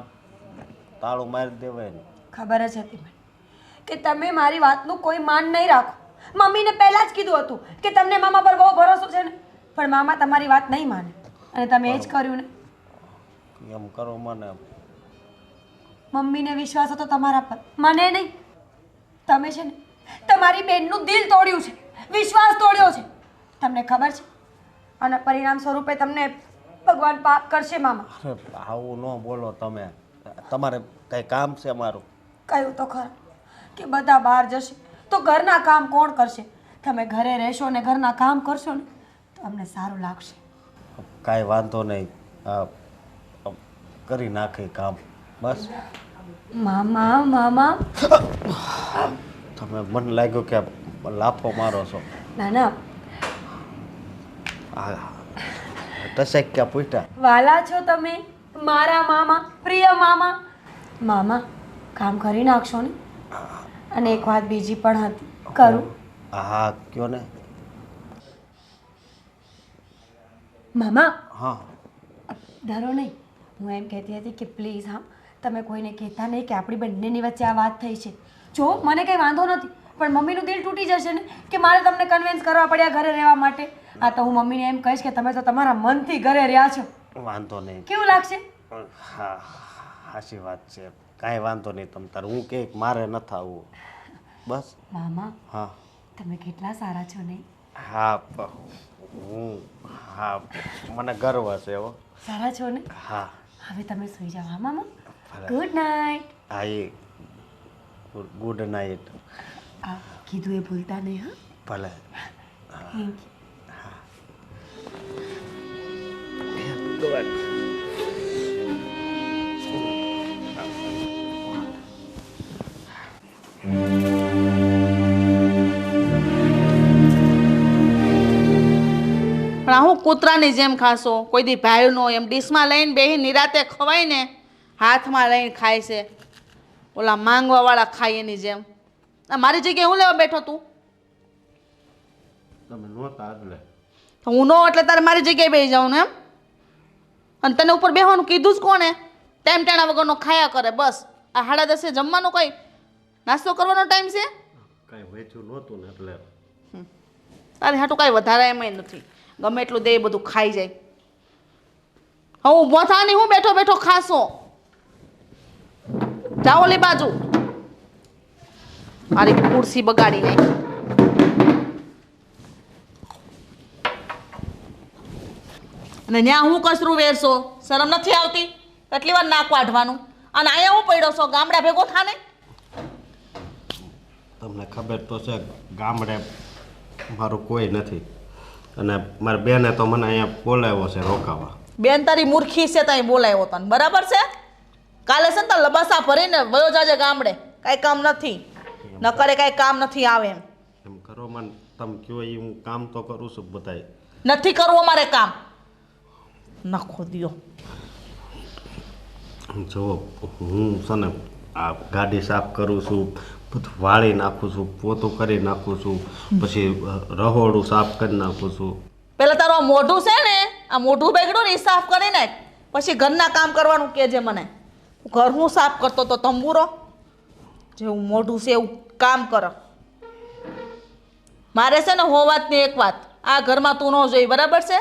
તાળું મારી દેવાય ને.
ખબર જ હતી મને કે તમે મારી વાતનું કોઈ માન નહીં રાખો. મમ્મીને પહેલાં જ કીધું હતું કે તમને મામા પર બહુ ભરોસો છે ને, પણ મામા તમારી વાત નહીં માને અને તમે એ જ કર્યું ને.
એમ કરો મને.
મમ્મીને વિશ્વાસ હતો તમારા પર, મને નહીં. તમે છે ને તમારી બેનનું દિલ તોડ્યું છે, વિશ્વાસ તોડ્યો છે. તમને ખબર છે અને પરિણામ સ્વરૂપે તમને ભગવાન પાપ કરશે મામા.
અરે આવું ન બોલો તમે, તમારે કંઈ કામ છે મારું?
કહ્યું તો ખરા કે બધા બહાર જશે તો ઘરના કામ કોણ કરશે? તમે ઘરે રહેશો ને ઘરના કામ કરશો ને તો અમને સારું લાગશે.
કાંઈ વાંધો નહીં, કરી નાખે કામ બસ.
મામા મામા
તમે મને લાગ્યું કે લાફો મારો છો.
ના ના,
હા, ટસેક ક્યાં પૂછ્યા?
વાલા છો તમે મારા મામા, પ્રિય મામા. મામા, કામ કરી નાખશો ને? અને એક વાત બીજી પણ હતી, કરું?
હા, કયો ને.
મામા
હા
ડરો નહીં. હું એમ કહેતી હતી કે પ્લીઝ હા તમે કોઈને કહેતા નહીં કે આપણી બંનેની વચ્ચે આ વાત થઈ છે. જો મને કંઈ વાંધો નથી, પણ મમ્મીનું દિલ તૂટી જશે ને કે મારે તમને કન્વિન્સ કરવા પડ્યા ઘરે રહેવા માટે. આ તો હું મમ્મીને એમ કહીશ કે તમે તો તમારા મનથી ઘરે રહ્યા છો.
વાંધો નહીં.
કેવું લાગશે?
હા સાચી વાત છે, કાંઈ વાંધો નહીં. તમ તાર હું કે મારે નથી આવવું બસ.
મામા
હા
તમે કેટલા સારા છો નહીં?
હા હા મને ગર્વ છે હો.
સારા છો ને?
હા
હવે તમે સૂઈ જાઓ હા મામા. Good night.
હા એ ગુડ નાઇટ.
આ કીધું એ ભૂલતા નહીં હા.
ભલે.
Thank you.
પણ આ હું કૂતરાની જેમ ખાશો? કોઈ દી ભાઈનો એમ ડીશમાં લઈને બેહી નિરાતે ખવાય ને, હાથમાં લઈને ખાય છે. ઓલા માંગવાવાળા ખાય એની જેમ. આ મારી જગ્યાએ હું લેવા બેઠો તું?
તમે નહોતા એટલે
તો હું નો એટલે તારે મારી જગ્યાએ બેસી જાઉં ને એમ? અને તને ઉપર બેહવાનું કીધું જ કોને? ટાઈમ ટાણા વગરનો ખાયા કરે બસ. આ 10:30 જમવાનું કઈ નાસ્તો કરવાનો ટાઈમ છે?
કાંઈ વેચ્યું નહોતું ને એટલે
તારે હાટું કાંઈ વધારે એમાંય નથી. ગમે એટલું દે એ બધું ખાઈ જાય. હવે ઊભો થા નહીં, હું બેઠો બેઠો ખાશો? જાઓ ઓલી બાજુ. મારી ખુરશી બગાડી નાખી. અને ત્યાં હું કસરું વેરશો? શરમ નથી આવતી? કેટલી વાર નાક વાઢવાનું? અને અહીંયા હું પડ્યો છો? ગામડા ભેગો થા ને.
તમને ખબર તો છે ગામડે મારું કોઈ નથી, અને મારી બેને તો મને અહીંયા બોલાવ્યો છે રોકાવા.
બેન તારી મૂર્ખી છે ત્યાં બોલાવ્યો તને, બરાબર છે? કાલે છે ને તો લબાસા ભરીને વયો જાજે ગામડે. કાંઈ કામ નથી, ન કરે કાંઈ કામ નથી આવે એમ.
એમ કરો મને, તમે કહો એ હું કામ તો કરું છું બધાય.
નથી કરવું અમારે કામ. નખો દ્યો.
જો હું છે ને આ ગાડી સાફ કરું છું, બધું વાળી નાખું છું, પોતું કરી નાખું છું, પછી રહોડું સાફ કરી નાખું છું.
પેલા તારું આ મોઢું છે ને, આ મોઢું બેગડું ને એ સાફ કરી નાખ, પછી ઘરના કામ કરવાનું કહેજે મને. ઘર હું સાફ કરતો તો તંબુરો જેવું મોઢું છે એવું કામ કર. મારે છે ને હો વાતની એક વાત, આ ઘરમાં તું ન જોઈ, બરાબર છે?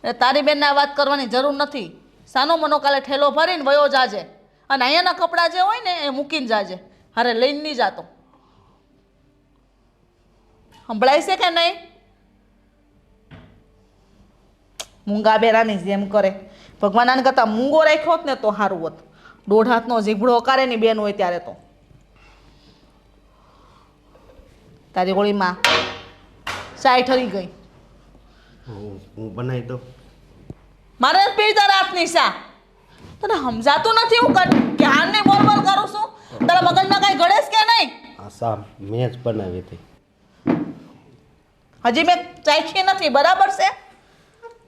અને તારી બેનને આ વાત કરવાની જરૂર નથી. સાનો મનો કાલે ઠેલો ભરીને વયો જાજે, અને અહીંયાના કપડાં જે હોય ને એ મૂકીને જાજે. હારે લઈને નહીં જાતો. સંભળાય છે કે નહીં? મૂંગા બેરાની જેમ કરે. ભગવાન આને કરતાં મૂંગો રાખ્યો હોત ને તો સારું હોત. 1.5 હાથનો જીભડો કરે ની બેન હોય ત્યારે તો. તારી ગોળીમાં ચાય ઠરી ગઈ.
હું બનાવી દઉં.
મારે જ પીતા રાતની શા? તને સમજાતું નથી હું કે હાલને બોલ બોલ કરું છું? તારા મગજમાં કાંઈ ગળેશ કે નહીં?
આ સા મેં જ બનાવી હતી.
હજી મેં ચાખી નથી, બરાબર છે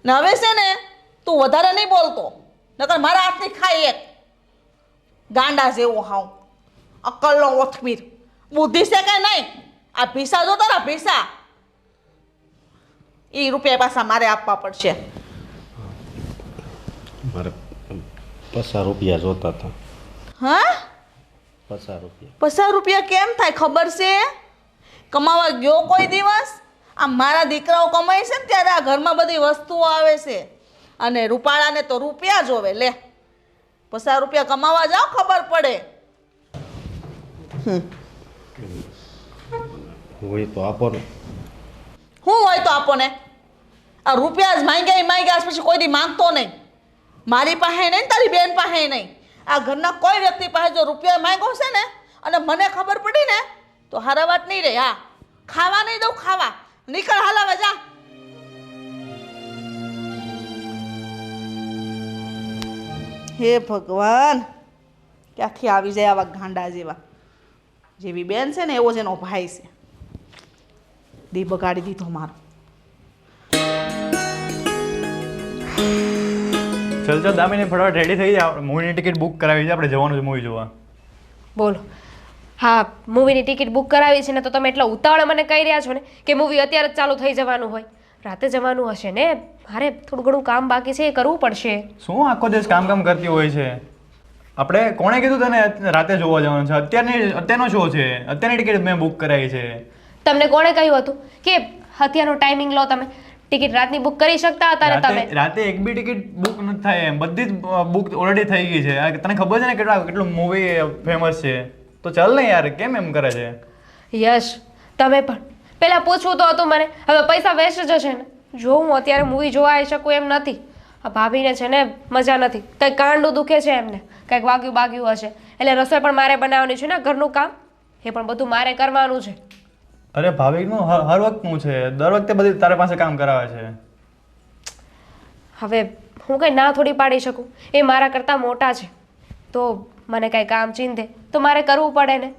ને? હવે છે ને તું વધારે નહીં બોલતો, નકર મારા હાથની ખાઈ એક. ગાંડા જેવો હાવ, અક્કલનો ઓથમીર. બુદ્ધિ છે કે નહીં? આ ભીસા જો તારા ભીસા, એ રૂપિયા પાછા મારે આપવા પડશે.
મારે 50 રૂપિયા જોતા હતા.
હા?
50 રૂપિયા.
50 રૂપિયા કેમ થાય ખબર છે? કમાવા ગયો કોઈ દિવસ? આ મારા દીકરાઓ કમાય છે ને ત્યારે આ ઘરમાં બધી વસ્તુઓ આવે છે, અને રૂપાળાને તો રૂપિયા જોવે. લે 50 રૂપિયા કમાવા જાઓ, ખબર પડે.
હોય તો આપો ને.
શું હોય તો આપો ને? આ રૂપિયા જ માંગ્યા પછી કોઈ દી માંગતો નહીં. મારી પાસે નહીં, તારી બેન પાસે નહીં. આ ઘરના કોઈ વ્યક્તિ પાસે જો રૂપિયા માંગ્યો છે ને અને મને ખબર પડી ને તો હારા વાત નહીં રહે. હા, ખાવા નહીં દઉં, ખાવા નીકળ, હાલાવા જા. હે ભગવાન, ક્યાંથી આવી જાય આવા ગાંડા જેવા? જેવી બેન છે ને એવો જ એનો ભાઈ છે. દી બગાડી દીધો મારો.
ચલ ચલ દામિની, ફટાફટ રેડી થઈ જાય. મૂવીની ટિકિટ બુક કરાવી છે, આપણે જવાનું છે મૂવી જોવા.
બોલો. હા, મૂવીની ટિકિટ બુક કરાવી છે ને તો તમે એટલા ઉતાવળે મને કહી રહ્યા છો ને કે મૂવી અત્યારે જ ચાલુ થઈ જવાનું હોય. રાતે જવાનું હશે ને, મારે થોડું ઘણું કામ બાકી છે એ કરવું પડશે.
શું આખો દિવસ કામ કરતી હોય છે? આપણે કોણે કીધું તને રાતે જોવા જવાનું છે? અત્યારનો શો છે, અત્યારની ટિકિટ મેં બુક કરાવી છે.
તમને કોણે કહ્યું હતું કે અત્યારનો ટાઈમિંગ લો? તમે ટિકિટ રાતની બુક કરી શકતા હતા ને તમે.
રાતે એક બી ટિકિટ બુક નથી થાય એમ, બધી જ બુક ઓલરેડી થઈ ગઈ છે. તને ખબર છે ને કેટલું મૂવી ફેમસ છે? તો ચાલ ને યાર, કેમ એમ કરે છે?
યશ, તમે પણ પહેલા પૂછવું તો હતું મને. હવે પૈસા વેસ્ટ જશે ને. જો હું અત્યારે મૂવી જોવા આવી શકું એમ નથી. આ ભાભીને છે ને મજા નથી, કંઈક કાંડું દુખે છે એમને, કંઈક વાગ્યું હશે, એટલે રસોઈ પણ મારે બનાવવાની છે ને, ઘરનું કામ એ પણ બધું મારે કરવાનું છે.
અરે ભાભીનું હર વખતનું છે, દર વખતે બધી તારા પાસે કામ કરાવે છે.
હવે હું કંઈ ના થોડી પાડી શકું, એ મારા કરતાં મોટા છે, તો મને કાંઈ કામ ચીંધે તો મારે કરવું પડે ને.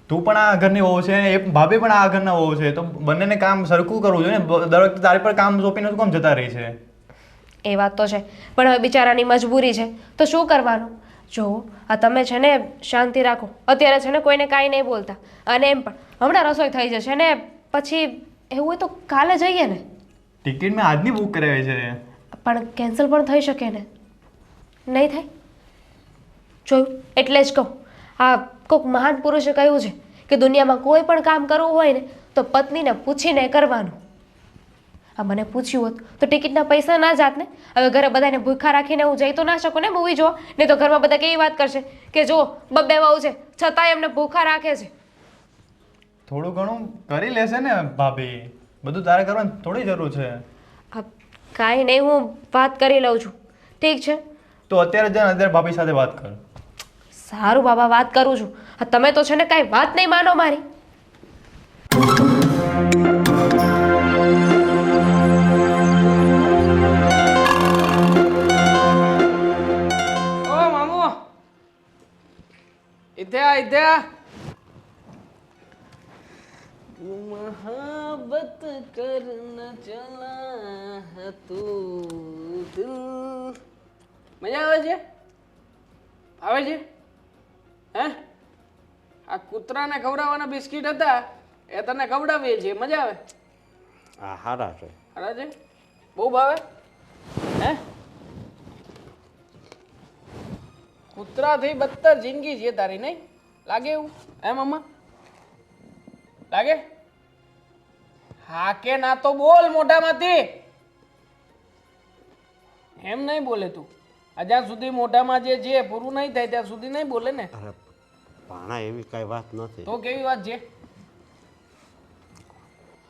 તું પણ આ ઘરની વહુ છે, એ ભાભી પણ આ ઘરના વહુ છે, તો બંનેને કામ સરખું કરવું જોઈએ ને. દર વખતે તારી પર કામ સોંપીને શું કામ જતા રહી છે?
એ વાત તો છે, પણ હવે બિચારાની મજબૂરી છે તો શું કરવાનું. જો આ તમે છે ને શાંતિ રાખો, અત્યારે છે ને કોઈને કાંઈ નહીં બોલતા. અને એમ પણ હમણાં રસોઈ થઈ જશે ને, પછી એવું હોય તો કાલે જઈએ ને.
ટિકિટ મેં આજની બુક કરાવી છે.
પણ કેન્સલ પણ થઈ શકે ને, નહીં થાય? જોયું, એટલે જ કહું, આ કોઈક મહાન પુરુષે કહ્યું છે કે દુનિયામાં કોઈ પણ કામ કરવું હોય ને તો પત્નીને પૂછીને કરવાનું. આ મને પૂછ્યું હોત તો ટિકિટના પૈસા ના જાત ને. હવે ઘરે બધાને ભૂખા રાખીને હું જઈ તો ના શકું ને મૂવી જોવા, નહીં તો ઘરમાં બધા કેવી વાત કરશે કે જો બબ્બે વહુ છે છતાંય એમને ભૂખા રાખે છે.
થોડું ઘણું કરી લેશે ને ભાભી, બધું તારે કરવાની થોડી જરૂર છે.
કાંઈ નહીં, હું વાત કરી લઉં છું. ઠીક છે,
તો અત્યારે જ અત્યારે ભાભી સાથે વાત કર.
સારું બાબા, વાત કરું છું. તમે તો છે ને કાંઈ વાત નહીં માનો મારી.
ઓ મામુ, ઇધ્યા મોહબ્બત કરને ચલા તું દિલ. મજા આવે છે? આવે છે? હે? આ કૂતરાને ખવડાવવાના બિસ્કિટ હતા એ તને ખવડાવીએ છીએ, મજા આવે?
આ હારા છે.
હારા છે? બહુ ભાવે? હે? કૂતરાથી બદતર જિંદગી છે તારી, નહીં લાગે એવું? હે મમ્મા, લાગે? હા કે ના તો બોલ મોઢામાંથી. એમ નહીં બોલે તું. જ્યાં સુધી મોઢામાં જે છે પૂરું નહીં થાય ત્યાં સુધી નહીં બોલે ને.
અરે ભાણા, એવી કાંઈ વાત નથી.
તો કેવી વાત છે?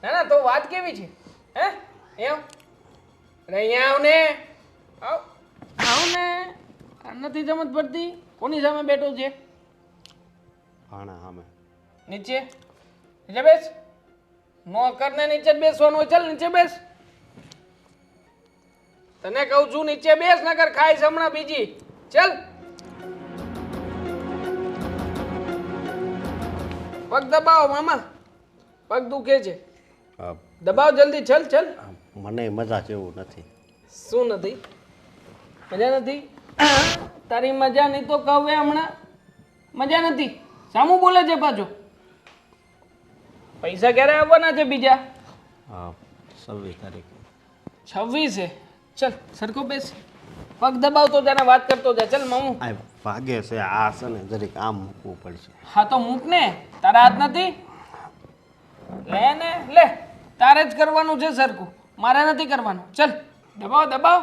ના ના, તો વાત કેવી છે? હે? એમ અરે અહીંયા આવ ને, આવ ને. નથી સમજ પડતી? કોની સામે બેઠો છે?
ભાણા સામે.
નીચે નીચે બેસ. નોકર ને નીચે જ બેસવાનું હોય. ચાલ નીચે બેસ. તને કહું છું નીચે બેસ, નકર ખાઈશ હમણાં બીજી. ચાલ. પગ દબાવો મામા, પગ દુખે છે. દબાવ જલ્દી. ચલ ચલ.
મને મજા જેવું નથી.
શું નથી? મજા નથી? તારી મજા નહીં તો કહે હમણાં મજા નથી. સામું બોલે છે પાછો. પૈસા ક્યારે આવવાના છે બીજા?
26 તારીખે.
26 ચલ સરખો બેસ. પગ દબાવતો જાને વાત કરતો જા. ચલ મામુ.
આ ભાગે છે, આ છે ને જરીક આમ મૂકવું પડશે.
હા તો મૂક ને, તારા હાથ નથી? લે ને લે, તારે જ કરવાનું છે સરખું, મારે નથી કરવાનું. ચલ દબાવ દબાવ.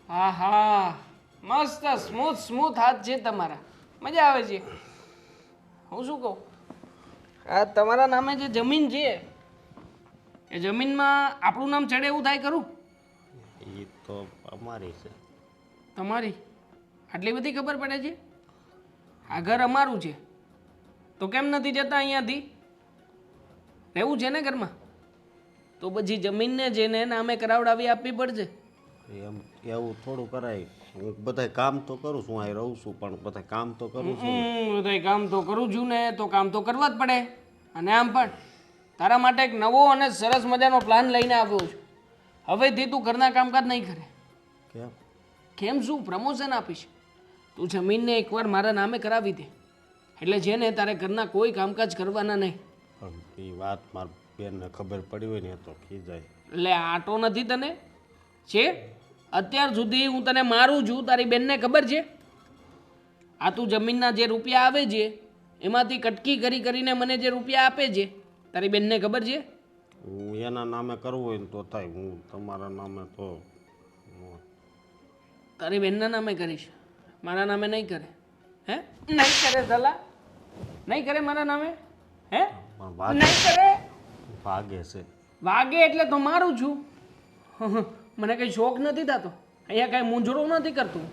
હા હા, મસ્ત સ્મૂથ હાથ છે તમારા, મજા આવે છે. હું શું કહું, આ તમારા નામે જે જમીન છે એ જમીનમાં આપણું નામ ચડે એવું થાય ખરું?
એ તો અમારી છે.
તમારી? આટલી બધી ખબર પડે છે? આ ઘર અમારું છે તો કેમ નથી જતા અહીંયાથી? રહેવું છે ને ઘરમાં, તો પછી જમીનને જેને નામે કરાવડાવી આપવી પડશે.
એમ એવું થોડું કરાય. હું બધાય કામ તો કરું છું, અહીં રહું છું પણ બધાય કામ તો કરું છું ને.
બધાય કામ તો કરું છું ને, તો કામ તો કરવા જ પડે. અને આમ પણ તારા માટે એક નવો અને સરસ મજાનો પ્લાન લઈને આવ્યો છું. હવેથી તું ઘરના કામકાજ નહીં કરે.
કેમ?
કેમ શું? પ્રમોશન આપીશ. તું જમીનને એકવાર મારા નામે કરાવી દે, એટલે છે ને તારે ઘરના કોઈ કામકાજ કરવાના નહીં.
પણ એ વાત મારા બેનને ખબર પડી હોય ને તો ખીજાય.
એટલે આટો નથી તને છે? અત્યાર સુધી હું તને મારું છું, તારી બેનને ખબર છે? આ તું જમીનના જે રૂપિયા આવે છે એમાંથી કટકી કરી કરીને મને જે રૂપિયા આપે છે, તારી બેનને ખબર છે?
હું એના નામે કરવું હોય ને તો થાય, હું તમારા નામે તો
તારી બેનના નામે કરીશ, મારા નામે નહીં કરે. હે? નહીં કરે સલા? નહીં કરે મારા નામે? હે?
પણ
નહીં કરે?
ભાગે છે.
વાગે એટલે તો મારું છું. મને કંઈ શોખ નથી થતો, અહીંયા કાંઈ મૂંઝવણ નથી કરતું.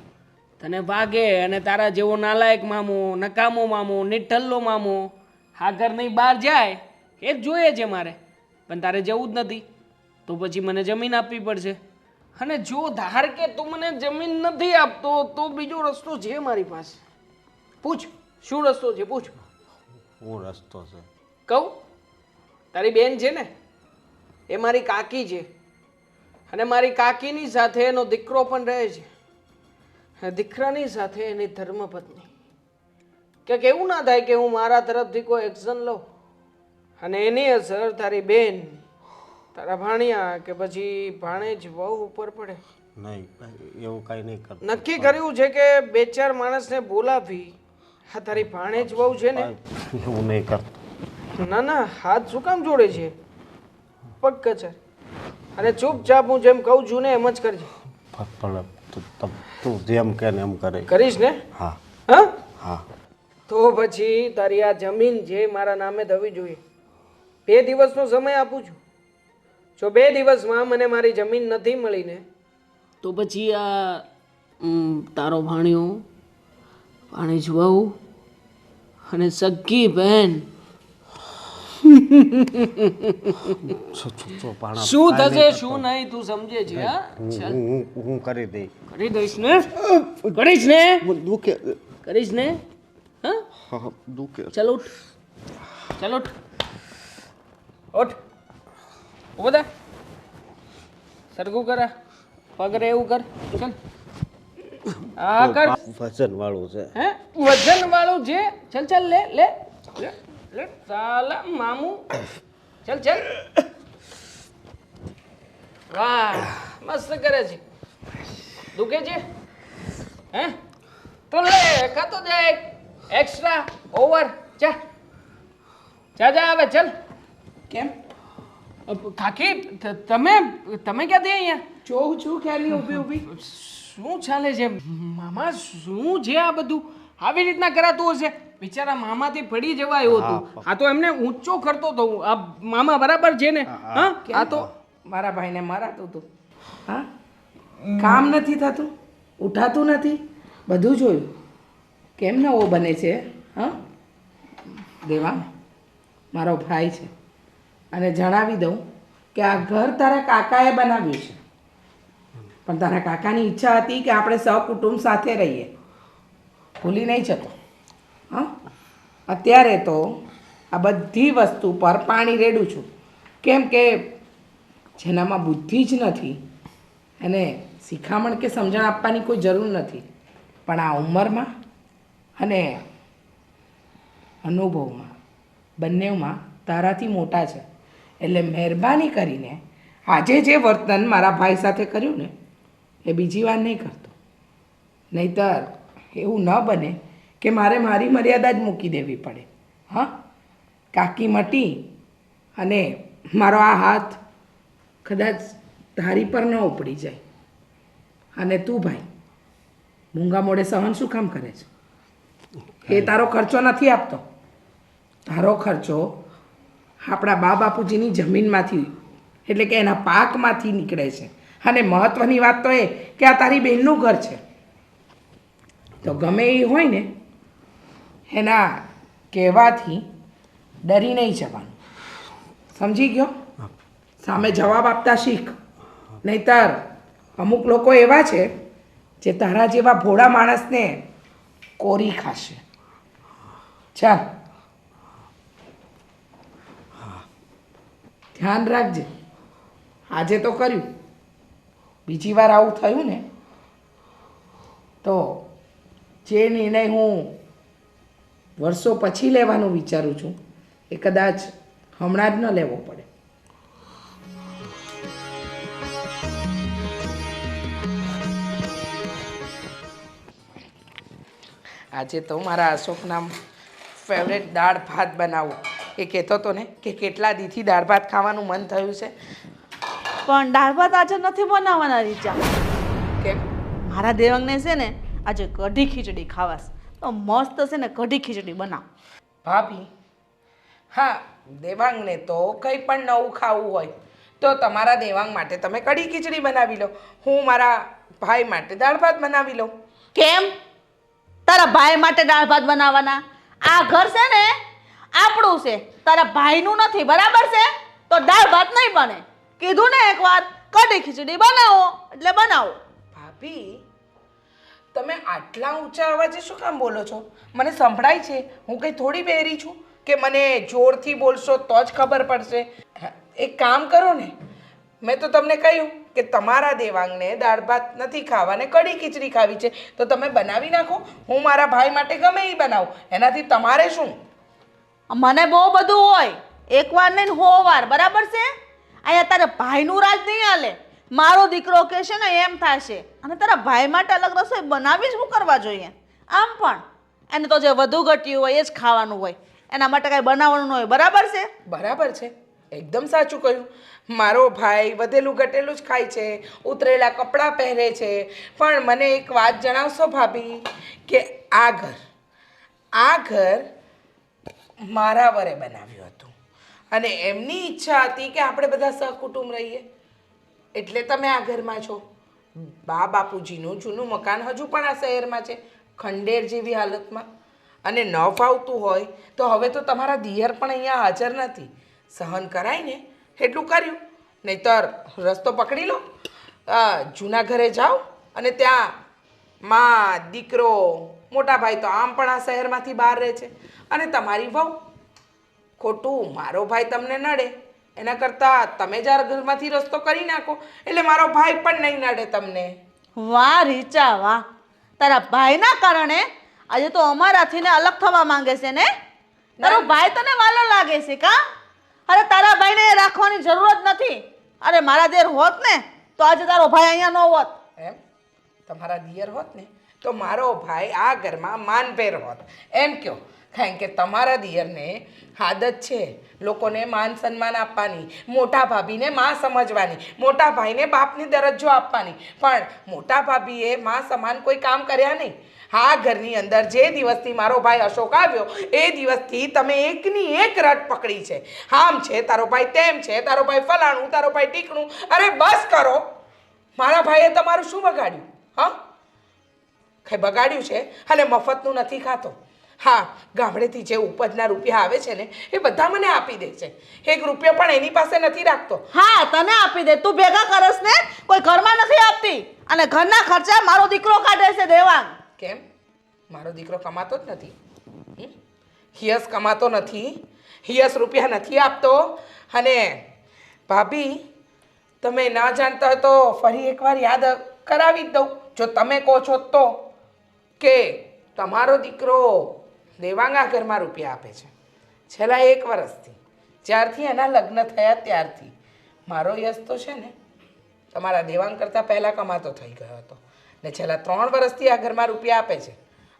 તને વાગે અને તારા જેવો નાલાયક મામો, નકામો મામો, નિઠલ્લો મામો આ ઘરની બહાર જાય એ જ જોઈએ છે મારે. પણ તારે જવું જ નથી તો પછી મને જમીન આપવી પડશે. અને જો ધાર કે તું મને જમીન નથી આપતો તો બીજો રસ્તો છે મારી પાસે. પૂછ, શું રસ્તો છે? પૂછ.
હું રસ્તો છે
કહું? તારી બેન છે ને એ મારી કાકી છે, અને મારી કાકીની સાથે એનો દીકરો પણ રહે છે, અને દીકરાની સાથે એની ધર્મપત્ની. કે એવું ના થાય કે હું મારા તરફથી કોઈ એક્શન લઉં અને એની અસર તારી બેન, તારા ભાણિયા કે પછી ભાણેજ વહુ ઉપર પડે.
નહીં, એવું કાંઈ નહીં કરતો.
નક્કી કર્યું છે કે 2-4 માણસને બોલાવી. હા, તારી ભાણેજ વહુ છે ને,
એવું નહીં કરતો.
ના ના, હાથ શું કામ જોડે છે? પગ કચર અને ચૂપચાપ હું જેમ કહું છું ને એમ જ કરજે.
પણ તું જેમ કે ને એમ કરે.
કરીશ ને?
હા
હા,
હા.
તો પછી તારી આ જમીન છે મારા નામે થવી જોઈએ. 2 દિવસનો સમય આપું છું. જો 2 દિવસમાં મને મારી જમીન નથી મળી ને તો પછી આ તારો ભાણિયો, ભાણેજ વહુ અને સગી બહેન શું થશે શું નહીં તું સમજે છે? હા, ચાલ
હું કરી દઈ.
કરી દઈશ ને? કરીશ ને?
દુખે.
કરીશ ને? હા,
હા, દુખે.
ચાલ ઉઠ, ચાલ ઉઠ, ઉઠ, ઉભો થા, સરખું કરા, પગ રે એવું કર, ચાલ. હા કર.
વજન વાળું છે.
હે? વજન વાળું છે? ચાલ ચાલ, લે લે લે લે, સાલા મામુ, ચાલ ચાલ. વાહ, મસ્ત કરે છે. દુખે છે? હે? તો લે, ખાતો જાય એક્સ્ટ્રા ઓવર. જા જા જા, હવે ચાલ.
કેમ?
કાકી, તમે ક્યાંથી અહીંયા?
જોઉં છું ક્યારની ઊભી ઊભી.
શું ચાલે છે મામા? શું છે આ બધું? આવી રીતના કરાતું હશે? બિચારા મામાથી પડી જવાયું હતું. આ તો એમને ઊંચો કરતો હતો. આ મામા બરાબર છે ને? હા, આ તો
મારા ભાઈને મરાતું હતું. હા, કામ નથી થતું, ઉઠાતું નથી, બધું જોયું. કેમ નવો બને છે? હા, દેવા મારો ભાઈ છે અને જણાવી દઉં કે આ ઘર તારા કાકાએ બનાવ્યું છે, પણ તારા કાકાની ઈચ્છા હતી કે આપણે સહકુટુંબ સાથે રહીએ. ભૂલી નહીં જતો. હા, અત્યારે તો આ બધી વસ્તુ પર પાણી રેડું છું. કેમ કે જેનામાં બુદ્ધિ જ નથી એને શિખામણ કે સમજણ આપવાની કોઈ જરૂર નથી, પણ આ ઉંમરમાં અને અનુભવમાં બંનેમાં તારાથી મોટા છે. એટલે મહેરબાની કરીને આજે જે વર્તન મારા ભાઈ સાથે કર્યું ને એ બીજી વાર નહીં કરતો. નહીંતર એવું ન બને કે મારે મારી મર્યાદા જ મૂકી દેવી પડે. હા, કાકી મટી અને મારો આ હાથ કદાચ ધારી પર ન ઉપડી જાય. અને તું ભાઈ મૂંગા મોડે સહન શું કામ કરે છે? એ તારો ખર્ચો નથી આપતો. તારો ખર્ચો આપણા બા બાપુજીની જમીનમાંથી એટલે કે એના પાકમાંથી નીકળે છે. અને મહત્ત્વની વાત તો એ કે આ તારી બહેનનું ઘર છે. તો ગમે એ હોય ને એના કહેવાથી ડરી નહીં જવાનું. સમજી ગયો? સામે જવાબ આપતા શીખ. નહીંતર અમુક લોકો એવા છે જે તારા જેવા ભોળા માણસને કોરી ખાશે. ચાલ, ધ્યાન રાખજે. આજે તો કર્યું, બીજી વાર આવું થયું ને તો જે નિર્ણય હું વર્ષો પછી લેવાનું વિચારું છું એ કદાચ હમણાં જ ન લેવો પડે. આજે તો મારા અશોકના ફેવરેટ દાળ ભાત બનાવું. એ કહેતો હતો ને કે કેટલા દીથી દાળ ભાત ખાવાનું મન થયું છે.
પણ દાળ ભાત આજે નથી બનાવવાના રીચા.
કેમ?
મારા દેવાંગને છે ને આજે કઢી ખીચડી ખાવાસ, તો મસ્ત છે ને કઢી ખીચડી બનાવ.
ભાભી, હા, દેવાંગને તો કંઈ પણ નવું ખાવું હોય તો તમારા દેવાંગ માટે તમે કઢી ખીચડી બનાવી લો, હું મારા ભાઈ માટે દાળ ભાત બનાવી લઉં.
કેમ તારા ભાઈ માટે દાળ ભાત બનાવવાના? આ ઘર છે ને આપણું છે, તારા ભાઈનું નથી, બરાબર છે? તો દાળ ભાત નહીં બને. કીધું ને એકવાર કઢી ખીચડી બનાવો એટલે બનાવો.
ભાભી, તમે આટલા ઊંચા અવાજે શું કામ બોલો છો? મને સંભળાય છે. હું કંઈ થોડી બહેરી છું કે મને જોરથી બોલશો તો જ ખબર પડશે. એક કામ કરો ને, મેં તો તમને કહ્યું કે તમારા દેવાંગને દાળ ભાત નથી ખાવા ને કઢી ખીચડી ખાવી છે તો તમે બનાવી નાખો. હું મારા ભાઈ માટે ગમે એ બનાવું, એનાથી તમારે શું?
મને બહુ બધું હોય, એકવાર નહીં ને 100 વાર, બરાબર છે? અહીંયા તારા ભાઈનું રાજ નહીં હાલે. મારો દીકરો કે છે ને એમ થશે, અને તારા ભાઈ માટે અલગ રસોઈ બનાવી જ હું કરવા જોઈએ? આમ પણ એને તો જે વધુ ઘટ્યું હોય એ જ ખાવાનું હોય, એના માટે કાંઈ બનાવવાનું ન હોય, બરાબર છે?
બરાબર છે, એકદમ સાચું કહ્યું. મારો ભાઈ વધેલું ઘટેલું જ ખાય છે, ઉતરેલા કપડાં પહેરે છે. પણ મને એક વાત જણાવશો ભાભી કે આ ઘર મારા વરે બનાવ્યું હતું અને એમની ઈચ્છા હતી કે આપણે બધા સહકુટુંબ રહીએ, એટલે તમે આ ઘરમાં છો. બા બાપુજીનું જૂનું મકાન હજુ પણ આ શહેરમાં છે, ખંડેર જેવી હાલતમાં. અને ન ફાવતું હોય તો હવે તો તમારા દિયર પણ અહીંયા હાજર નથી. સહન કરાય ને એટલું કર્યું, નહીંતર રસ્તો પકડી લો, જૂના ઘરે જાઓ અને ત્યાં માં દીકરો, મોટા ભાઈ તો આમ પણ આ શહેરમાંથી બહાર રહે છે, અને તમારી વહુ. ખોટું મારો ભાઈ તમને નડે એના કરતાં તમે જ આ ઘરમાંથી રસ્તો કરી નાખો એટલે મારો ભાઈ પણ નહીં નડે તમને.
વાહ રીચા વાહ, તારા ભાઈના કારણે આજે તો અમારાથી ને અલગ થવા માંગે છે ને? તારો ભાઈ તને વાલો લાગે છે કા? અરે તારા ભાઈને રાખવાની જરૂર જ નથી. અરે મારા દેર હોત ને તો આજે તારો ભાઈ અહીંયા ન હોત.
એમ? તમારા દિયર હોત ને તો મારો ભાઈ આ ઘરમાં માનભેર હોત એમ કહો. કારણ કે તમારા દિયરને આદત છે લોકોને માન સન્માન આપવાની, મોટા ભાભીને માં સમજવાની, મોટા ભાઈને બાપની દરજ્જો આપવાની. પણ મોટા ભાભીએ માં સમાન કોઈ કામ કર્યા નહીં. આ ઘરની અંદર જે દિવસથી મારો ભાઈ અશોક આવ્યો એ દિવસથી તમે એકની એક રટ પકડી છે. આમ છે તારો ભાઈ, તેમ છે તારો ભાઈ, ફલાણું તારો ભાઈ, ટીકણું. અરે બસ કરો, મારા ભાઈએ તમારું શું બગાડ્યું? હા, કંઈ બગાડ્યું છે અને મફતનું નથી ખાતો. હા, ગામડેથી જે ઉપજના રૂપિયા આવે છે ને એ બધા મને આપી દે છે, 1 રૂપિયો પણ એની પાસે નથી રાખતો.
હા, તને આપી દે, તું ભેગા કરસ ને, કોઈ ઘરમાં નથી આપતી. અને ઘરના ખર્ચા મારો દીકરો કાઢે છે દેવાંગ.
કેમ? મારો દીકરો કમાતો જ નથી? હિયસ કમાતો નથી, હિયસ રૂપિયા નથી આપતો. અને ભાભી, તમે ના જાણતા હોય તો ફરી એકવાર યાદ કરાવી જ દઉં, જો તમે કહો છો તો, કે તમારો દીકરો દેવાંગા ઘરમાં રૂપિયા આપે છે છેલ્લા 1 વર્ષથી, જ્યારથી એના લગ્ન થયા ત્યારથી. મારો યશ તો છે ને તમારા દેવાંગ કરતાં પહેલાં કમાતો થઈ ગયો હતો ને છેલ્લા 3 વર્ષથી આ ઘરમાં રૂપિયા આપે છે.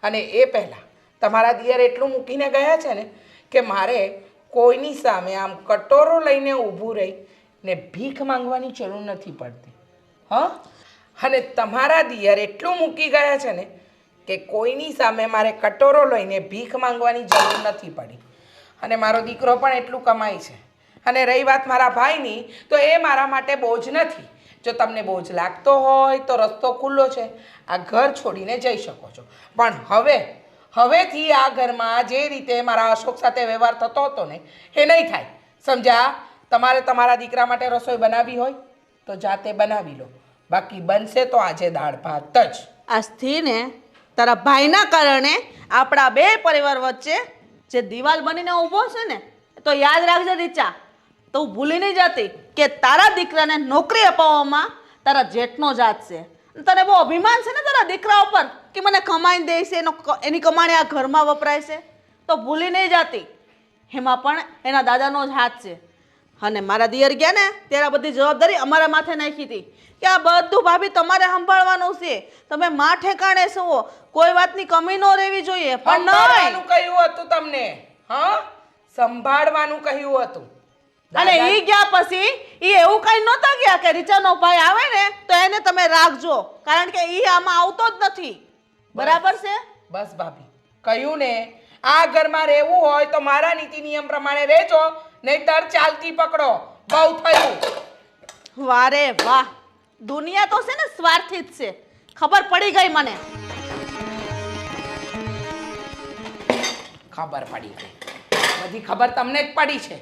અને એ પહેલાં તમારા દિયર એટલું મૂકીને ગયા છે ને કે મારે કોઈની સામે આમ કટોરો લઈને ઊભું રહી ને ભીખ માંગવાની જરૂર નથી પડતી. હા, અને તમારા દિયર એટલું મૂકી ગયા છે ને કે કોઈની સામે મારે કટોરો લઈને ભીખ માંગવાની જરૂર નથી પડી. અને મારો દીકરો પણ એટલું કમાય છે. અને રહી વાત મારા ભાઈની, તો એ મારા માટે બોજ નથી. જો તમને બોજ લાગતો હોય તો રસ્તો ખુલ્લો છે, આ ઘર છોડીને જઈ શકો છો. પણ હવેથી આ ઘરમાં જે રીતે મારા અશોક સાથે વ્યવહાર થતો હતો ને એ નહીં થાય, સમજ્યા? તમારે તમારા દીકરા માટે રસોઈ બનાવી હોય તો જાતે બનાવી લો, બાકી બનશે તો આજે દાળ ભાત જ.
આજથી ને તારા ભાઈના કારણે આપણા 2 પરિવાર વચ્ચે જે દિવાલ બનીને ઊભો છે ને, તો યાદ રાખજે રીચા, તો ભૂલી નહીં જતી કે તારા દીકરાને નોકરી અપાવવામાં તારા જેઠનો જ હાથ છે. તને બહુ અભિમાન છે ને તારા દીકરા ઉપર કે મને કમાઈને દે છે, એની કમાણી આ ઘરમાં વપરાય છે, તો ભૂલી નહીં જતી એમાં પણ એના દાદાનો જ હાથ છે. અને મારા દિયર ગયા ને ત્યારે આ બધી જવાબદારી અમારા માથે નાખી હતી કે આ બધું ભાભી તમારે સંભાળવાનું છે, તમે માં ઠેકાણે છો, કોઈ વાતની કમી ન રહેવી જોઈએ. પણ નહીં,
સંભાળવાનું કહ્યું હતું તમને, હા સંભાળવાનું કહ્યું હતું.
અને ઈ ગયા પછી ઈ એવું કઈ નહોતા ગયા કે રીચાનો ભાઈ આવે ને તો એને તમે રાખજો, કારણ કે ઈ આમાં આવતો જ નથી. બરાબર છે?
બસ ભાભી કહ્યું ને, આ ઘરમાં રહેવું હોય તો મારા નીતિ નિયમ પ્રમાણે રહેજો, નહીતર ચાલતી પકડો. બહુ થયું.
વારે વાહ, દુનિયા તો છે ને સ્વાર્થી જ છે, ખબર પડી ગઈ મને.
ખબર પડી ગઈ, બધી ખબર તમને જ પડી છે.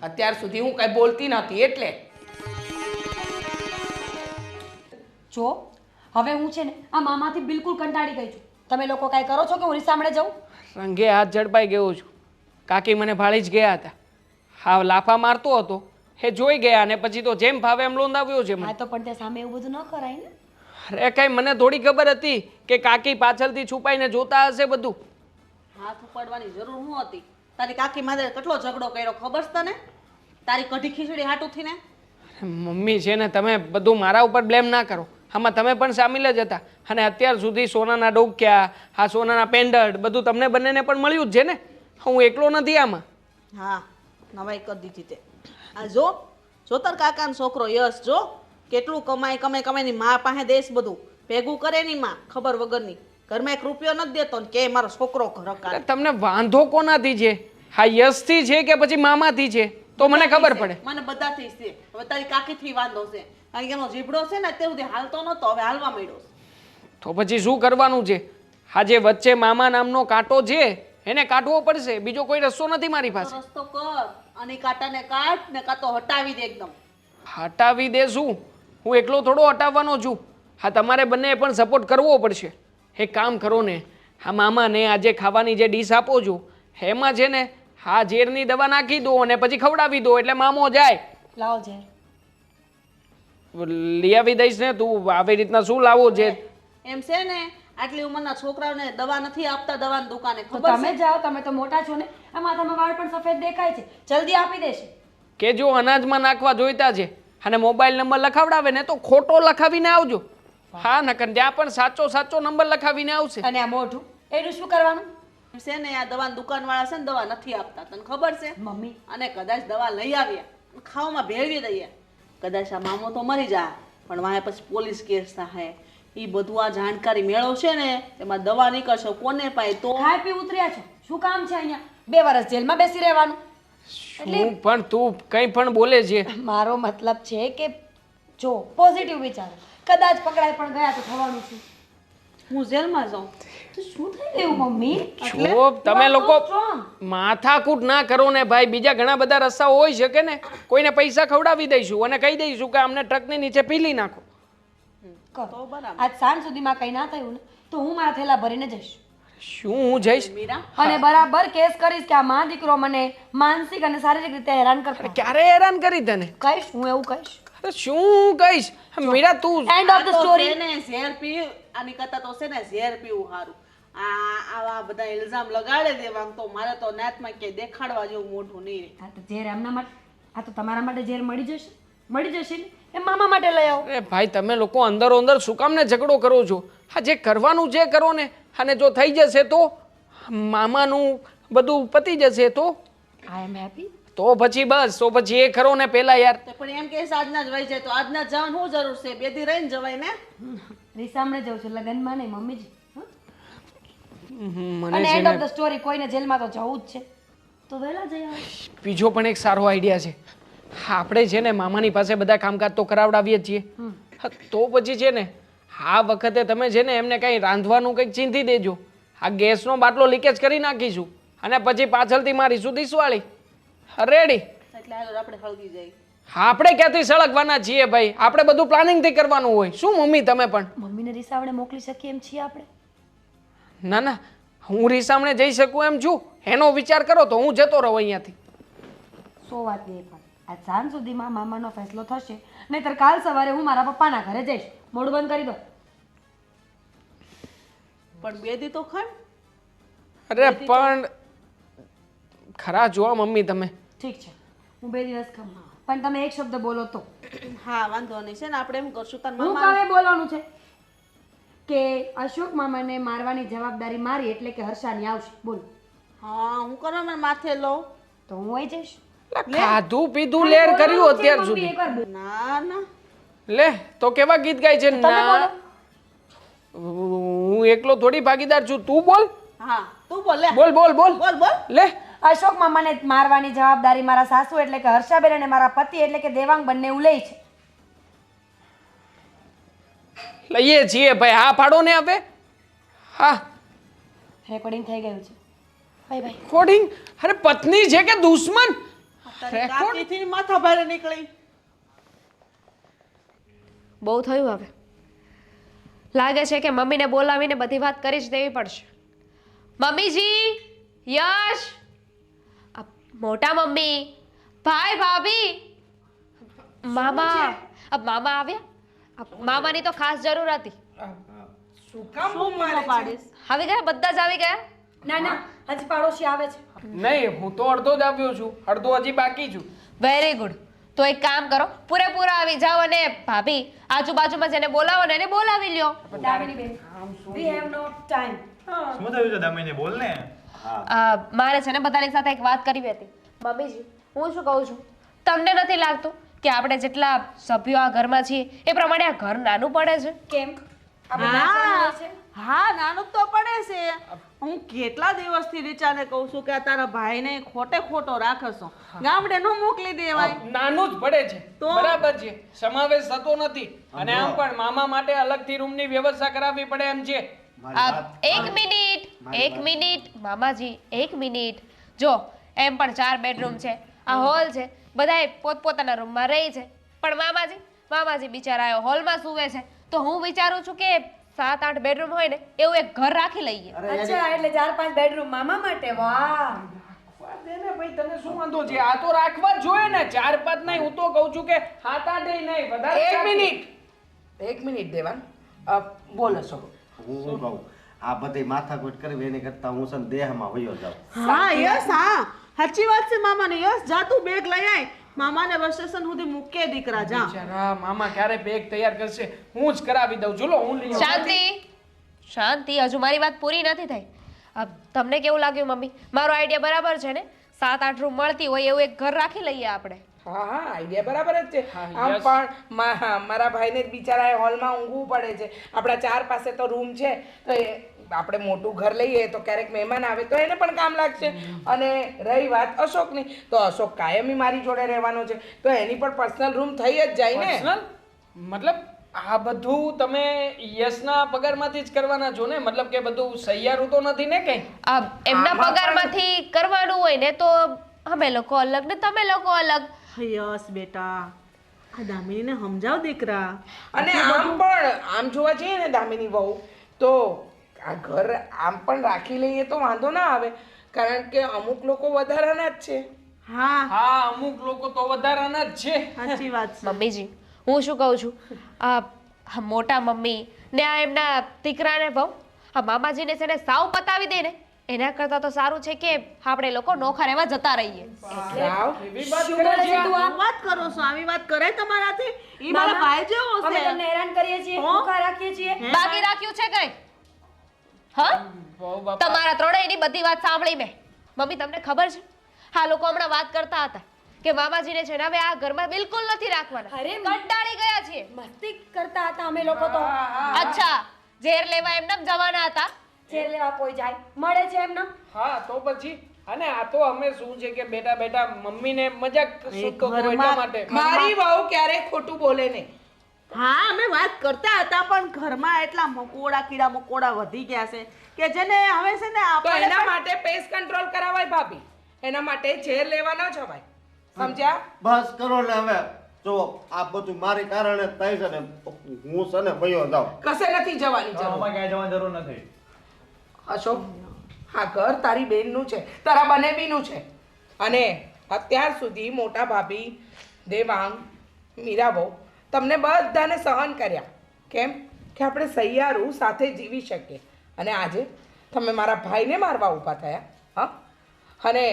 અત્યાર સુધી હું કઈ બોલતી નહોતી એટલે.
જો હવે હું છે ને આ મામાથી બિલકુલ કંટાળી ગઈ છું. તમે લોકો કાંઈ કરો છો કે હું રીસામણે જાઉં?
રંગે હાથ ઝડપાઈ ગયો છું. કાકી મને ભાળી જ ગયા હતા. હા, લાફા મારતો હતો એ જોઈ ગયા અને પછી તો જેમ ભાવે એમ લોંદાવ્યો છે મને.
હા તો પણ તે સામે એવું બધું ન કરાય ને.
અરે કઈ મને થોડી ખબર હતી કે કાકી પાછળથી છુપાઈને જોતા હશે બધું.
હાથ ઉપાડવાની જરૂર શું હતી? તારી કાકી માથે કેટલો ઝઘડો કર્યો ખબર છે તને? તારી કઢી ખીચડી હાટુથી ને.
મમ્મી છે ને, તમે બધું મારા ઉપર બ્લેમ ના કરો. આમાં તમે પણ સામેલ જ હતા. અને અત્યાર સુધી સોનાના ડોક્યા, આ સોનાના પેન્ડન્ટ બધું તમને બંનેને પણ મળ્યું જ છે ને. હું એકલો નથી આમાં.
હા, નવાઈ કરી દીધી તે. આ જો તાર કાકાનો છોકરો યશ જો કેટલું કમાઈને મા પાસે દેશ બધું ભેગું કરે ની માં ખબર વગરની. ઘરમાં એક રૂપિયો નથી દેતો ને કે મારો છોકરો ઘર
અરે
કાઢે.
તમને વાંધો કોનાથી છે? હા, યશથી છે કે પછી મામાથી છે તો મને ખબર પડે.
મને બધાથી છે. હવે તારી કાકીથી વાંધો છે, કારણ કે એનો જીભડો છે ને અત્યાર સુધી હાલતો નતો, હવે હાલવા માંડ્યો છે.
તો પછી શું કરવાનું છે? આ જે વચ્ચે મામા નામનો કાંટો છે એને કાઢવો પડશે. બીજો કોઈ રસ્તો નથી મારી પાસે.
તો રસ્તો કર અને કાંટાને કાઢ ને કાં તો હટાવી દે એકદમ.
હટાવી દે શું? હું એકલો થોડો હટાવવાનો છું. હા, તમારે બંને પણ સપોર્ટ કરવો પડશે. એક કામ કરો ને, આ મામાને આજે ખાવાની જે ડીશ આપો છો એમાં છે ને હા ઝેરની દવા નાખી દો અને પછી ખવડાવી દો એટલે મામો જાય.
લાવો ઝેર.
લઈ આવી દઈશ ને તું? આવી રીતના શું લાવો ઝેર?
એમ છે ને આટલી ઉંમરના છોકરાઓને દવા નથી આપતા દવાની દુકાને,
તો
ખબર
તમે જાઓ, તમે તો મોટા છો ને. આ માથામાં વાળ પણ સફેદ દેખાય છે, જલ્દી આપી દેશે.
કે જો અનાજમાં નાખવા જોઈતા છે અને મોબાઈલ નંબર લખાવડાવે ને તો ખોટો લખાવીને આવજો. હા, નકર ત્યાં પણ સાચો નંબર લખાવીને આવશે.
અને આ મોઢું એનું શું કરવાનું?
એમ છે ને આ દવાની દુકાનવાળા છે ને દવા નથી આપતા, તને ખબર છે?
મમ્મી
અને કદાચ દવા લઈ આવ્યા ખાવામાં ભેળવી દઈએ, કદાચ આ મામો તો મરી જાય પણ વાંહે પછી પોલીસ કેસ થાય. એ બધું આ જાણકારી મેળવશે ને એમાં દવા નીકળશે કોને પાય તો.
ખાઈ પી ઉતર્યા છો, શું કામ છે અહીંયા? 2 વર્ષ જેલમાં બેસી રહેવાનું.
શું પણ તું કંઈ પણ બોલે છે?
મારો મતલબ છે કે જો પોઝિટિવ વિચારો, કદાચ પકડાઈ પણ ગયા તો થવાનું શું?
હું જેલમાં જાઉં
તો શું થઈ ગયું મમ્મી?
જો તમે લોકો
strong.
માથાકૂટ ના કરો ને ભાઈ. બીજા ઘણા બધા રસ્તાઓ હોઈ શકે ને. કોઈને પૈસા ખવડાવી દઈશું અને કહી દઈશું કે અમને ટ્રકની નીચે પીલી નાખો.
કરો.
તો બરાબર.
આજ સાંજ સુધીમાં કંઈ ના થયું ને તો હું મારા થેલા ભરીને જઈશ
શું હું જઈશ?
મીરા
અને બરાબર કેસ કરીશ કે આ માં દીકરો મને માનસિક અને શારીરિક રીતે હેરાન કરતો.
ક્યારે હેરાન કરી તને?
કહીશ, હું એવું કહીશ.
અરે શું કહીશ? મીરા તું
એન્ડ ઓફ ધ
આ તો
સ્ટોરી.
છે ને ઝેર પી આની કરતા તો છે ને ઝેર પીવું સારું. આવા બધા ઇલ્ઝામ લગાડે દેવા તો મારે તો નાતમાં ક્યાંય દેખાડવા જેવું મોઢું નહીં રહે.
આ તો ઝેર એમના માટે, આ તો તમારા માટે ઝેર મળી જશે ને એ મામા માટે લઈ આવો.
અરે ભાઈ તમે લોકો અંદરો અંદર શું કામ ને ઝઘડો કરો છો? હા, જે કરવાનું છે કરો ને. અને જો થઈ જશે તો મામાનું બધું પતી જશે તો
આઈ એમ હેપી.
તો પછી બસ, તો પછી એ કરો ને પેલા યાર.
તો પણ એમ કે આજના જ વહી જાય તો આજના જ જવાનું શું જરૂર છે? બે દી રહીને જવાય ને.
રીસામણે જઉં છું, લગનમાં નહીં મમ્મીજી.
મને
અને
છે
એન્ડ ઓફ
ને
ધ સ્ટોરી કોઈને જેલમાં તો જવું જ છે તો વહેલા જઈ આવો.
બીજો પણ એક સારો આઈડિયા છે. આપણે છે ને મામાની પાસે બધા કામકાજ તો કરાવડાવીએ જ છીએ. હા, તો પછી છે ને આ વખતે તમે છે ને એમને કંઈ રાંધવાનું કંઈક ચીંધી દેજો. આ ગેસનો બાટલો લીકેજ કરી નાખીશું અને પછી પાછળથી મારીશું દિસવાળી. રેડી?
એટલે હાલો આપણે હળગી જાય.
આપણે ક્યાંથી સળગવાના છીએ ભાઈ? આપણે બધું પ્લાનિંગથી કરવાનું હોય. શું મમ્મી તમે પણ?
મમ્મીને રીસામણે મોકલી શકીએ એમ છીએ આપણે?
ના ના, હું રીસામણે જઈ શકું એમ છું એનો વિચાર કરો તો હું જતો રહું અહીંયાથી.
સો વાત નહીં પણ આજ સાંજ સુધીમાં મામાનો ફેસલો થશે, નહીંતર કાલ સવારે હું મારા પપ્પાના ઘરે જઈશ. મોઢું બંધ કરી દો.
પણ બે દી તો ખાય.
અરે પણ ખરા જોવા મમ્મી તમે.
ઠીક છે, હું 2 દિવસ ખાઉં. પણ તમે એક શબ્દ બોલો તો
હા વાંધો નહીં છે ને આપણે એમ કરશું તાર
હું
મામા
કાવે બોલવાનું છે કે અશોક મામાને મારવાની જવાબદારી મારી એટલે કે હર્ષાની આવશે બોલ
હા હું કરવા મને માથે લઉં
તો હું આવી જઈશ
ખાધું પીધું લેર કર્યું અત્યાર
મમ્મી,
સુધી
એકવાર બોલ.
ના ના
લે તો કેવા ગીત ગાય છે ના હું એકલો થોડી ભાગીદાર છું તું બોલ
હા તું બોલ લે
બોલ બોલ બોલ
બોલ બોલ
લે
અશોક મામાને મારવાની જવાબદારી મારા સાસુ એટલે કે હર્ષાબેન અને મારા પતિ એટલે કે દેવાંગ બંને લે છે
લઈએ છીએ ભાઈ હા પાડો ને હવે હા
રેકોર્ડિંગ થઈ ગયું છે બાય બાય
કોડિંગ અરે પત્ની છે કે દુશ્મન
તારી કાકીથી માથા ભારે નીકળી
બહુ થયું હવે લાગે છે કે મમ્મીને બોલાવીને બધી વાત કરી જ દેવી પડશે મમ્મીજી યશ આ મોટા મમ્મી ભાઈ ભાભી મામા મામા આવ્યા મામાની તો ખાસ જરૂર હતી
શું કામ
શું બૂમો પાડીશ
આવી ગયા બધા જ આવી ગયા
ના ના હજી પાડોશી આવે છે
નહીં હું તો અડધો જ આવ્યો છું અડધો હજી બાકી છું
વેરી ગુડ તો એક કામ કરો પૂરેપૂરા આવી જાઓ અને ભાભી આજુબાજુમાં જેને બોલાવો ને એને બોલાવી લ્યો
દામિની બેન વી હેવ નો ટાઈમ
શું થયું છે દામિની બોલ ને
મારે છે ને બધાની સાથે એક વાત કરવી હતી મમ્મીજી હું શું કહું છું તમને નથી લાગતું કે આપણે જેટલા સભ્યો આ ઘરમાં છીએ એ પ્રમાણે આ ઘર નાનું પડે છે
કેમ
હા હા નાનું તો પડે છે હું કેટલા દિવસથી રીચાને કહું છું કે આ તારા ભાઈને ખોટે ખોટો રાખશો ગામડે નો મોકલી દેવાય
નાનું જ પડે છે
તો?
બરાબર છે સમાવેશ થતો નથી અને આમ પણ મામા માટે અલગથી રૂમની વ્યવસ્થા કરાવવી પડે એમ છે
એક મિનિટ મામાજી એક મિનિટ જો એમ પણ 4 બેડરૂમ છે આ હોલ છે બધાય પોતપોતાના રૂમમાં રહે છે પણ મામાજી બિચારા હોલમાં સૂવે છે તો હું વિચારું છું કે 7-8 બેડરૂમ હોય ને એવું એક ઘર રાખી લઈએ
અચ્છા એટલે 4-5 બેડરૂમ મામા માટે વાહ
ને ભાઈ તને શું વાંધો છે આ તો રાખવા જ જોઈએ ને 4-5 નહીં હું તો કહું છું કે 7-8 નહીં વધારે
એક મિનિટ દેવાંગ બોલ અશોક
હું શું કહું આ બધી માથાકૂટ કરવી એની કરતા હું છે ને દેહમાં વયો જાઉં
હા યસ હા સાચી વાત છે મામાને યસ જા તું બેગ લઈ આય મામાને બસ સ્ટેશન સુધી મૂકે દીકરા જા
બિચારા મામા ક્યારે બેગ તૈયાર કરશે હું જ કરાવી દઉં ચલો હું લઈ આવું.
શાંતિ હજુ મારી વાત પૂરી નથી થઈ તમને કેવું લાગ્યું મમ્મી મારો આઈડિયા બરાબર છે ને 7-8 રૂમ મળતી હોય એવું એક ઘર રાખી લઈએ આપણે
હા આઈડિયા બરાબર જ છે આમ પણ મારા ભાઈને જ બિચારા હોલમાં ઊંઘવું પડે છે આપણા 4 પાસે તો રૂમ છે તો આપણે મોટું ઘર લઈએ તો ક્યારેક મહેમાન આવે તો એને પણ કામ લાગશે અને રહી વાત અશોકની તો અશોક કાયમી મારી જોડે રહેવાનો છે તો એની પણ પર્સનલ રૂમ થઈ જ જાય ને
Personal? મતલબ આ બધું તમે યશના પગારમાંથી જ કરવાના છો ને મતલબ કે બધું સહિયારું તો નથી ને કઈ
એમના પગારમાંથી કરવાનું હોય ને તો અમે લોકો અલગ ને તમે લોકો અલગ
યસ બેટા આ દામિનીને સમજાવ દીકરા
અને આમ જોવા જઈએ ને દામિની વહુ તો આ ઘર આમ પણ રાખી લઈએ તો વાંધો ના આવે કારણ કે અમુક લોકો વધારાના જ છે
હા
હા અમુક લોકો તો વધારાના જ છે
સાચી વાત છે
મમ્મીજી હું શું કહું છું આ મોટા મમ્મી ને આ એમના દીકરાને બહુ આ મામાજીને છે ને સાવ પતાવી દે ને એના કરતાં તો સારું છે કે આપણે લોકો નોખા રહેવા જતા રહીએ
એવી વાત કરે છે આ?
શું વાત કરો છો આવી વાત કરે તમારાથી ઈ મારા ભાઈ જેવો
અમે
છે
તમને હેરાન કરીએ છીએ ભૂખા રાખીએ છીએ
બાકી રાખ્યું છે કઈ હા
બહુ બાપા.
તમારા ત્રણેયની બધી વાત સાંભળી મેં મમ્મી તમને ખબર છે આ લોકો હમણાં વાત કરતા હતા કે મામાજીને છે ને હવે આ ઘરમાં બિલકુલ નથી રાખવાના
અરે,
કંટાળી ગયા છીએ
મસ્તી કરતા હતા અમે લોકો તો
અચ્છા ઝેર લેવા એમને જવાના હતા
છેર લેવા કોઈ જાય મળે છે એમના
હા તો પછી અને આ તો અમે શું છે કે બેટા બેટા મમ્મીને મજાક સૂતો હતો એટલા માટે
મારી વહુ ક્યારેય ખોટું બોલે નહીં
હા અમે વાત કરતા હતા પણ ઘરમાં એટલા મકોડા કીડા મકોડા વધી ગયા છે કે જેને હવે છે ને
તો
આપણે
એના માટે પેસ્ટ કંટ્રોલ કરાવાય ભાભી એના માટે ઝેર લેવા ન જવાય સમજ્યા
બસ કરો ને હવે જો આ બધું મારી કારણે જ થાય છે ને હું છે ને વયો જાઉં
કશે નથી જવાની જરૂર
આમાં ક્યાંય જવાની જરૂર નથી
અશોક હા ઘર તારી બેનનું છે તારા બનેવીનું છે અને અત્યાર સુધી મોટા ભાભી દેવાંગ મીરાબહુ તમને બધાને સહન કર્યા કેમ કે આપણે સહિયારું સાથે જીવી શકીએ અને આજે તમે મારા ભાઈને મારવા ઊભા થયા હા અને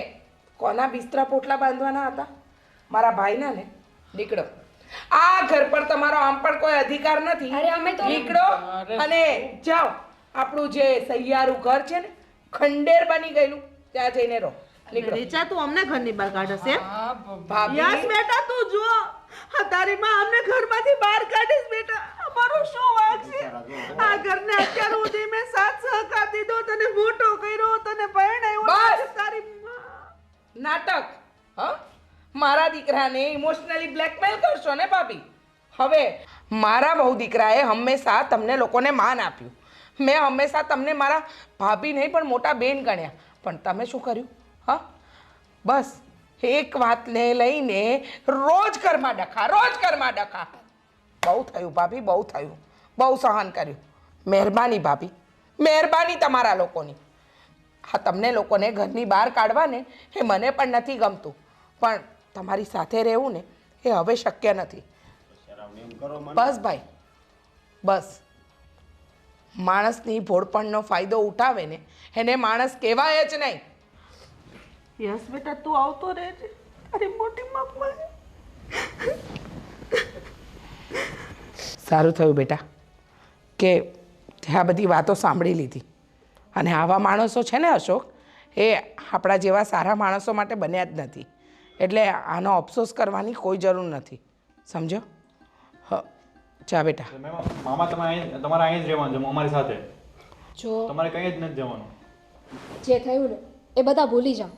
કોના બિસ્તરા પોટલા બાંધવાના હતા મારા ભાઈના ને નીકળો. આ ઘર પર તમારો આમ પણ કોઈ અધિકાર નથી.
અરે અમે તો
નીકળો અને જાઓ. આપણું જે સહિયારું ઘર છે ને ખંડેર બની ગયેલું ત્યાં જઈને રહો. નીકળો.
રીચા તું અમને ઘરની બહાર કાઢશે એમ?
ભાભી
યસ બેટા તું જો આ તારી માં અમને ઘરમાંથી બહાર કાઢીશ બેટા. અમારું શું વાંક છે? આ ઘરને અત્યાર સુધી મેં સાથ સહકાર દીધો, તને મોટો કર્યો, તને પરણાવ્યો.
બસ!
તારી માં
નાટક. હા, મારા દીકરાને ઇમોશનલી બ્લેકમેલ કરશો ને ભાભી? હવે મારા બહુ દીકરાએ હંમેશા તમને લોકોને માન આપ્યું. મેં હંમેશા તમને મારા ભાભી નહીં પણ મોટા બેન ગણ્યા. પણ તમે શું કર્યું? હા, બસ એક વાતને લઈને રોજ ઘરમાં ડખા, રોજ ઘરમાં ડખા. બહુ થયું ભાભી, બહુ થયું. બહુ સહન કર્યું. મહેરબાની ભાભી, મહેરબાની તમારા લોકોની. હા, તમને લોકોને ઘરની બહાર કાઢવા ને એ મને પણ નથી ગમતું, પણ તમારી સાથે રહેવું ને એ હવે શક્ય નથી. બસ ભાઈ, બસ. માણસની ભોળપણનો ફાયદો ઉઠાવે ને એને માણસ કહેવાય જ નહીં.
યસ બેટા તું આવતો રહેજે તારી મોટી માં.
સારું થયું બેટા કે તે આ બધી વાતો સાંભળી લીધી. અને આવા માણસો છે ને અશોક, એ આપણા જેવા સારા માણસો માટે બન્યા જ નથી. એટલે આનો અફસોસ કરવાની કોઈ જરૂર નથી, સમજો? હ, જા બેટા.
મામા તમારે અહીં જ રહેવાનું છે અમારી સાથે.
જો
તમારે કંઈ જ નથી જવાનું.
જે થયું ને એ બધા ભૂલી જાઓ.